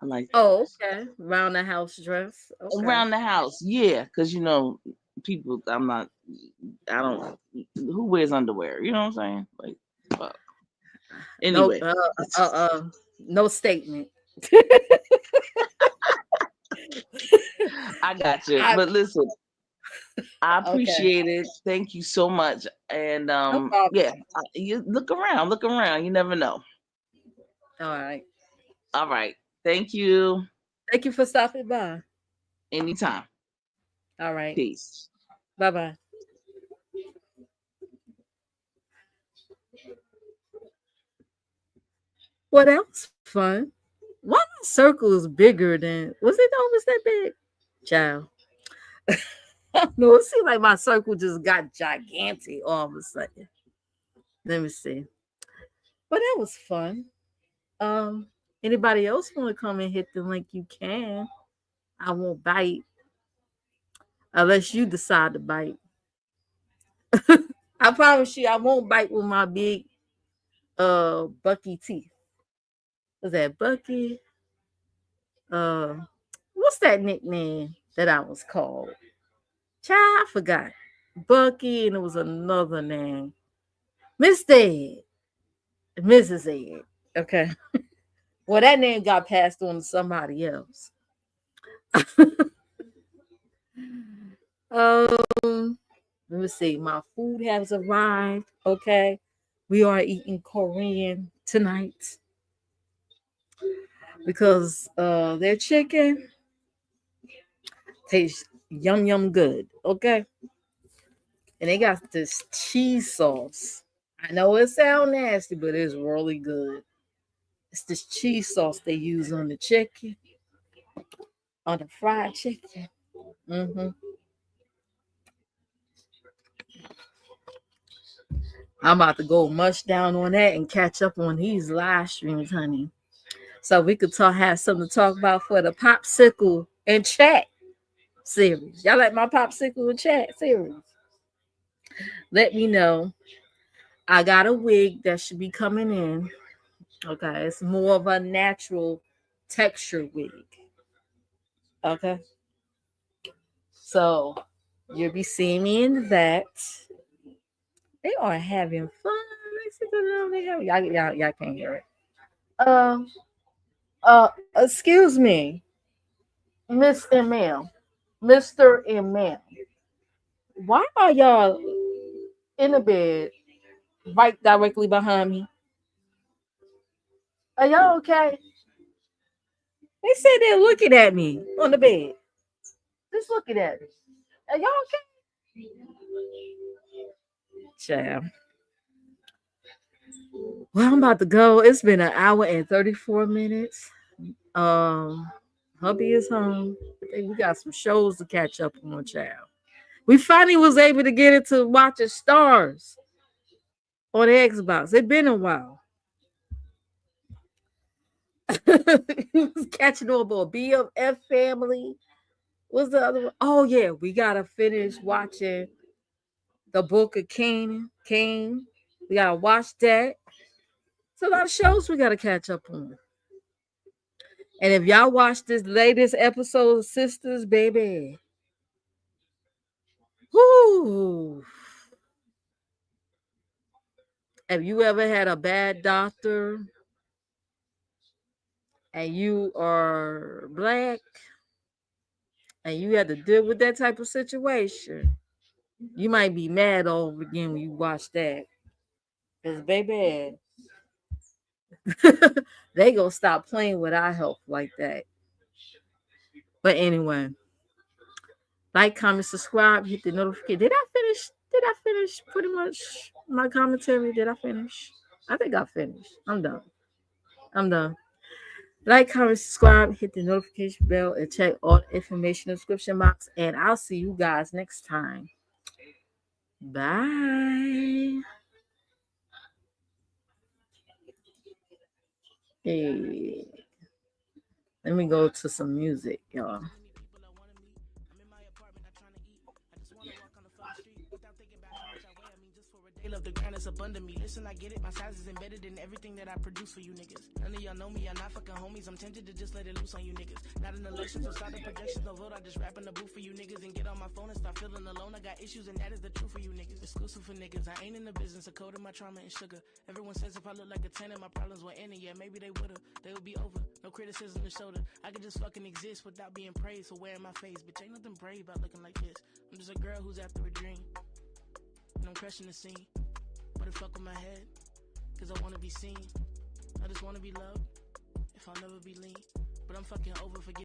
I like Oh, those. okay. Round the house dress. Okay. Around the house, yeah, because people. I don't. Who wears underwear? You know what I'm saying? Like, fuck. No, Anyway, no statement. I got you. I But listen, I okay. appreciate it. Thank you so much. And No problem. yeah, you look around. Look around. You never know. All right. All right. Thank you. Thank you for stopping by. Anytime. All right. Peace. Bye bye. What else fun? Why my circle is bigger than was it always that big? Child. No, it seems like my circle just got gigantic all of a sudden. Let me see. But that was fun. Um, Anybody else want to come and hit the link? You can. I won't bite unless you decide to bite. I promise you, I won't bite with my big Bucky teeth. Was that Bucky? Uh, what's that nickname that I was called? Child, I forgot. Bucky, and it was another name. Miss Ed, Mrs. Ed. Okay. Well, that name got passed on to somebody else. Um, Let me see. My food has arrived. Okay. We are eating Korean tonight because their chicken tastes yum good. Okay. And they got this cheese sauce. I know it sounds nasty, but it's really good. It's this cheese sauce they use on the chicken, on the fried chicken. hmm I'm about to go much down on that and catch up on these live streams, honey. So we could have something to talk about for the popsicle and chat series. Y'all like my popsicle and chat series? Let me know. I got a wig that should be coming in. Okay, it's more of a natural texture wig. Okay, so you'll be seeing me in that. They are having fun. Y'all can't hear it. Um, excuse me, Miss and Ma'am, Mr. and Ma'am. Why are y'all in the bed right directly behind me? Are y'all okay? They said they're looking at me on the bed. Just looking at me. Are y'all okay? Child. Well, I'm about to go. It's been an hour and 34 minutes. Um, hubby is home. I think we got some shows to catch up on, child. We finally was able to get into watching Stars on the Xbox. It's been a while. He was catching up on BFF family. What's the other one? Oh yeah, we gotta finish watching the Book of Cain. We gotta watch that. It's a lot of shows we gotta catch up on. And if y'all watch this latest episode of Sisters, baby, whoo! Have you ever had a bad doctor and you are black and you had to deal with that type of situation? You might be mad all over again when you watch that. Because, baby, they gonna stop playing with our health like that. But anyway, like, comment, subscribe, hit the notification. Did I finish pretty much my commentary? Did I finish? I think I finished. I'm done. Like, comment, subscribe, hit the notification bell, and check all the information in the description box. And I'll see you guys next time. Bye. Hey. Let me go to some music, y'all. Love the grind that's abundant me. Listen, I get it. My size is embedded in everything that I produce for you niggas. None of y'all know me. I'm not fucking homies. I'm tempted to just let it loose on you niggas. Not an election, so start the projections. No vote. I just rap in the booth for you niggas and get on my phone and start feeling alone. I got issues and that is the truth for you niggas. Exclusive for niggas. I ain't in the business of coding my trauma and sugar. Everyone says if I look like a 10 and my problems were ending, yeah, maybe they would've. They would be over. No criticism to shoulder. I could just fucking exist without being praised for wearing my face. Bitch, ain't nothing brave about looking like this. I'm just a girl who's after a dream. And I'm crushing the scene. But it fuck with my head, cause I wanna be seen. I just wanna be loved, if I'll never be lean. But I'm fucking over forgetting.